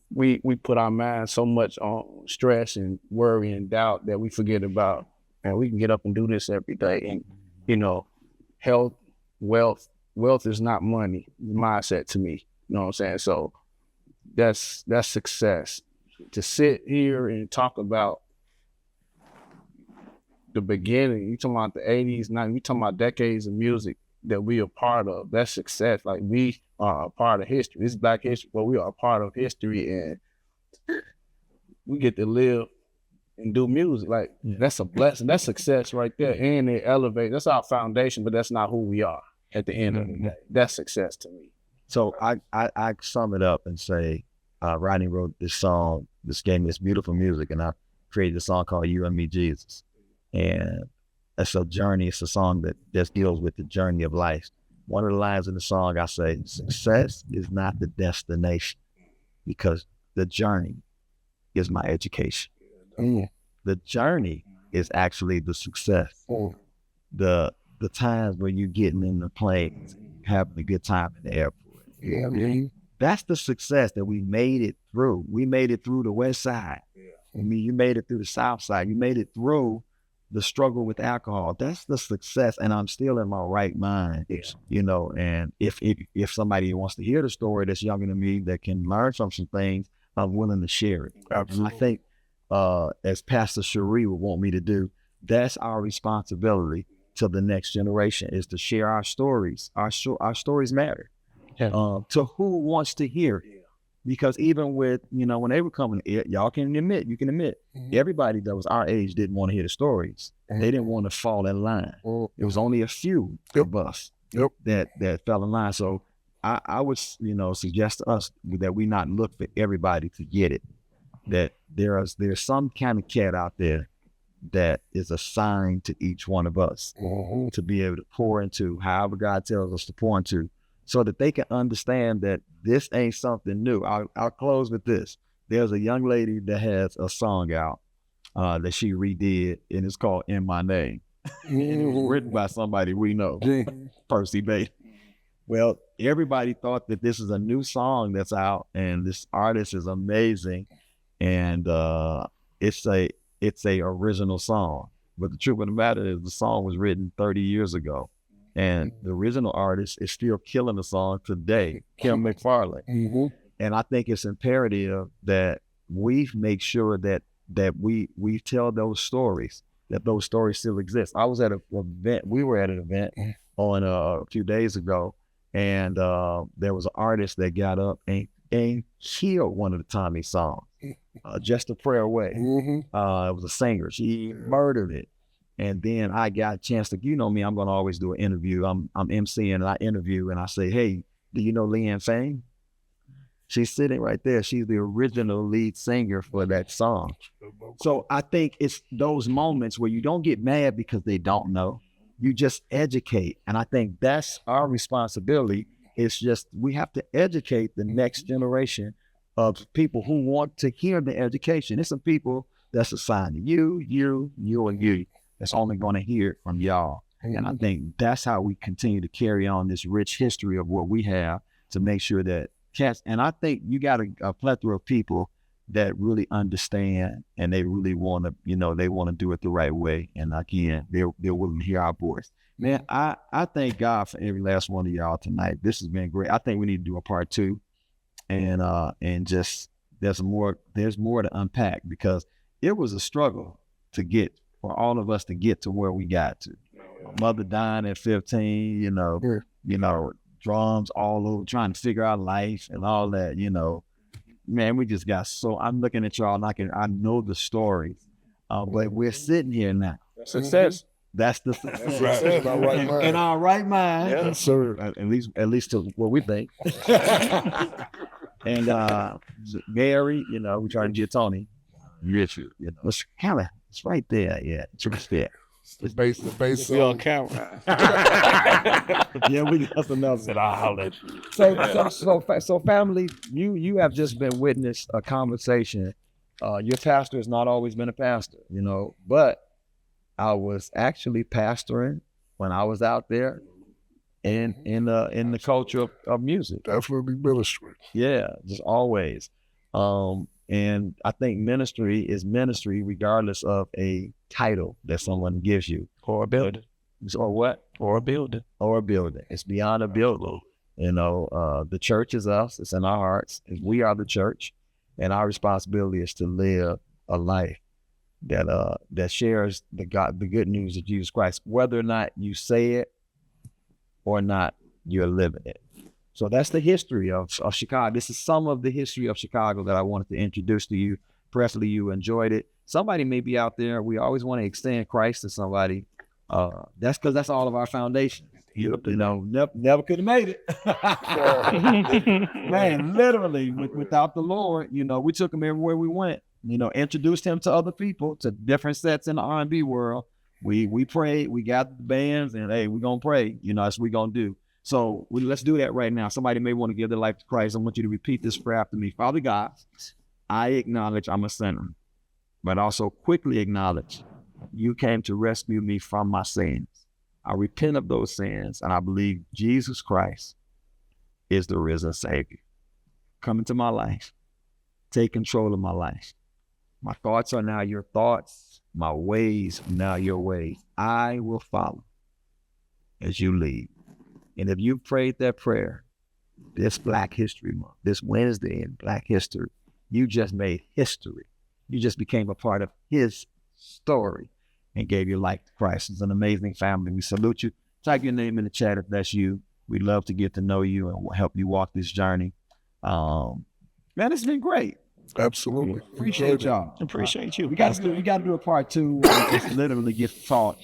[SPEAKER 5] we put our mind so much on stress and worry and doubt that we forget about, and we can get up and do this every day. And, you know, health, wealth is not money. Mindset to me. You know what I'm saying? So that's success. To sit here and talk about the beginning, you talking about the 80s, 90s, you talking about decades of music that we are part of. That's success. Like, we are a part of history. This is Black history, but we are a part of history, and we get to live and do music. Like, that's a blessing. That's success right there. And it elevates. That's our foundation, but that's not who we are at the end of the day. That's success to me.
[SPEAKER 1] So I sum it up and say, Rodney wrote this song, this gave me this beautiful music, and I created a song called You and Me, Jesus. And it's a journey. It's a song that just deals with the journey of life. One of the lines in the song, I say, success is not the destination, because the journey is my education. The journey is actually the success. The times when you're getting in the plane, having a good time in the airport. That's the success that we made it through. We made it through the West Side. I mean, you made it through the South Side. You made it through the struggle with alcohol. That's the success, and I'm still in my right mind. You know, and if somebody wants to hear the story that's younger than me that can learn from some things, I'm willing to share it.
[SPEAKER 4] Absolutely.
[SPEAKER 1] And I think, as Pastor Cherie would want me to do, that's our responsibility to the next generation, is to share our stories. Our stories matter to who wants to hear it. Because even with, you know, when they were coming, y'all can admit, everybody that was our age didn't want to hear the stories. They didn't want to fall in line. It was only a few of us that fell in line. So I would, you know, suggest to us that we not look for everybody to get it. That there's some kind of cat out there that is assigned to each one of us to be able to pour into, however God tells us to pour into, so that they can understand that this ain't something new. I'll close with this. There's a young lady that has a song out that she redid, and it's called In My Name. And it was written by somebody we know, Percy Bates. Well, everybody thought that this is a new song that's out, and this artist is amazing, and it's a original song. But the truth of the matter is the song was written 30 years ago. And the original artist is still killing the song today, Kim McFarlane. And I think it's imperative that we make sure that we tell those stories, that those stories still exist. I was at an event, we were at an event on a few days ago, and there was an artist that got up and killed one of the Tommy songs, Just a Prayer Away. It was a singer. She murdered it. And then I got a chance to, you know me, I'm going to always do an interview. I'm emceeing and I interview and I say, hey, do you know Leanne Fame? She's sitting right there. She's the original lead singer for that song. So I think it's those moments where you don't get mad because they don't know. You just educate. And I think that's our responsibility. It's just, we have to educate the next generation of people who want to hear the education. It's some people that's assigned to you, and you. That's only going to hear it from y'all. And I think that's how we continue to carry on this rich history of what we have to make sure that cats, and I think you got a plethora of people that really understand and they really want to, you know, they want to do it the right way. And again, they're willing to hear our voice. Man, I thank God for every last one of y'all tonight. This has been great. I think we need to do a part 2 and just, there's more to unpack because it was a struggle for all of us to get to where we got to. Mother dying at 15, you know, drums all over, trying to figure out life and all that, you know. Man, we just got I'm looking at y'all and I know the stories, but we're sitting here now.
[SPEAKER 5] Success.
[SPEAKER 1] That's the success. In our right mind.
[SPEAKER 4] Yes, sir.
[SPEAKER 1] At least to what we think. And Gary, you know, we try to get Tony. Richard, you know, it's right there, yeah. It's right there.
[SPEAKER 4] The bass
[SPEAKER 5] We on camera.
[SPEAKER 1] Yeah, we got some else.
[SPEAKER 3] Said I'll holler at you.
[SPEAKER 1] So family, you have just been witness a conversation. Your pastor has not always been a pastor, you know, but I was actually pastoring when I was out there in the culture of music.
[SPEAKER 4] Definitely ministry.
[SPEAKER 1] Yeah, just always. And I think ministry is ministry regardless of a title that someone gives you.
[SPEAKER 2] Or a building.
[SPEAKER 1] Or what?
[SPEAKER 2] Or a building.
[SPEAKER 1] Or a building. It's beyond a building. You know, the church is us. It's in our hearts. We are the church. And our responsibility is to live a life that shares the good news of Jesus Christ. Whether or not you say it or not, you're living it. So that's the history of Chicago. This is some of the history of Chicago that I wanted to introduce to you. Preferably you enjoyed it. Somebody may be out there. We always want to extend Christ to somebody. That's because that's all of our foundation. You know, never could have made it. Man, literally, without the Lord, you know, we took him everywhere we went. You know, introduced him to other people, to different sets in the R&B world. We prayed, we got the bands, and hey, we're going to pray. You know, that's what we're going to do. So let's do that right now. Somebody may want to give their life to Christ. I want you to repeat this prayer after me. Father God, I acknowledge I'm a sinner, but also quickly acknowledge you came to rescue me from my sins. I repent of those sins, and I believe Jesus Christ is the risen Savior. Come into my life. Take control of my life. My thoughts are now your thoughts. My ways are now your ways. I will follow as you lead. And if you prayed that prayer this Black History Month, this Wednesday in Black History, you just made history. You just became a part of his story and gave your life to Christ. It's an amazing family. We salute you. Type your name in the chat if that's you. We'd love to get to know you and help you walk this journey. Man, it's been great.
[SPEAKER 4] Absolutely.
[SPEAKER 1] Appreciate y'all.
[SPEAKER 2] Appreciate you.
[SPEAKER 1] We got to do a part 2 where we just literally get taught,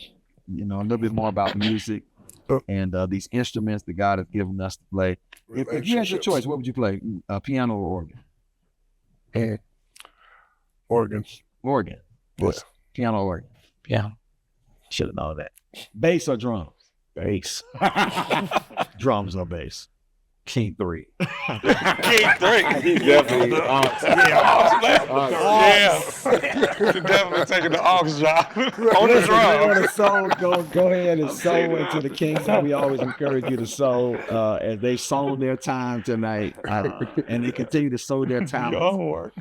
[SPEAKER 1] a little bit more about music and these instruments that God has given us to play. If you had your choice, what would you play? Piano or organ?
[SPEAKER 4] Organ.
[SPEAKER 1] Organ.
[SPEAKER 4] Yeah.
[SPEAKER 1] Piano or organ?
[SPEAKER 2] Yeah.
[SPEAKER 1] Should have known that. Bass or drums?
[SPEAKER 5] Bass.
[SPEAKER 1] Drums or bass?
[SPEAKER 3] King 3.
[SPEAKER 2] King 3.
[SPEAKER 5] He's definitely
[SPEAKER 2] He's definitely taking the aux job on the drum.
[SPEAKER 1] Go ahead and sow into the Kings. We always encourage you to sow as they sold their time tonight, and they continue to sow their time to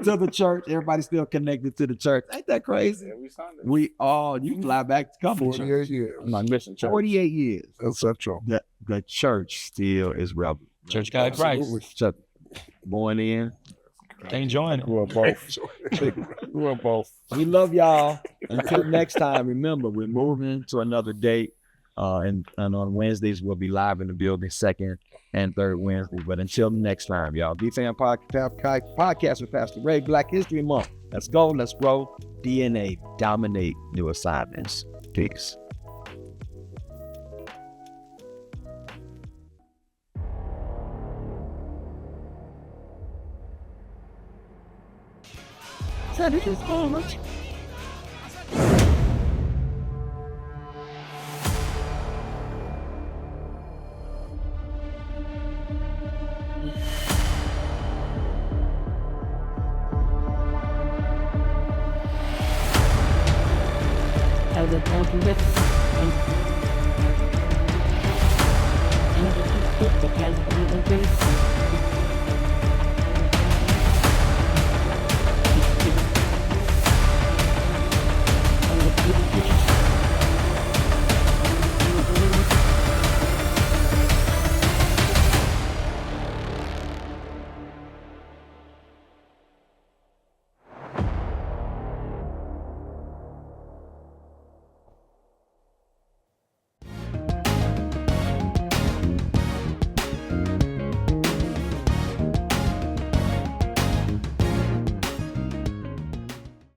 [SPEAKER 1] the church. Everybody's still connected to the church. Ain't that crazy?
[SPEAKER 5] Yeah, we signed it.
[SPEAKER 1] You fly back to come to church.
[SPEAKER 4] 48 years.
[SPEAKER 5] I'm not missing church.
[SPEAKER 1] 48 years.
[SPEAKER 4] That's central.
[SPEAKER 1] The church still is relevant.
[SPEAKER 2] Church God Christ.
[SPEAKER 4] Absolutely.
[SPEAKER 1] Church born in.
[SPEAKER 2] They enjoying it.
[SPEAKER 5] We're both. We're both.
[SPEAKER 1] We love y'all. Until next time, remember, we're moving to another date. And on Wednesdays, we'll be live in the building, second and third Wednesday. But until next time, y'all, VFam Podcast with Pastor Ray, Black History Month. Let's go. Let's grow. DNA, dominate new assignments. Peace. That is just so much.
[SPEAKER 7] I was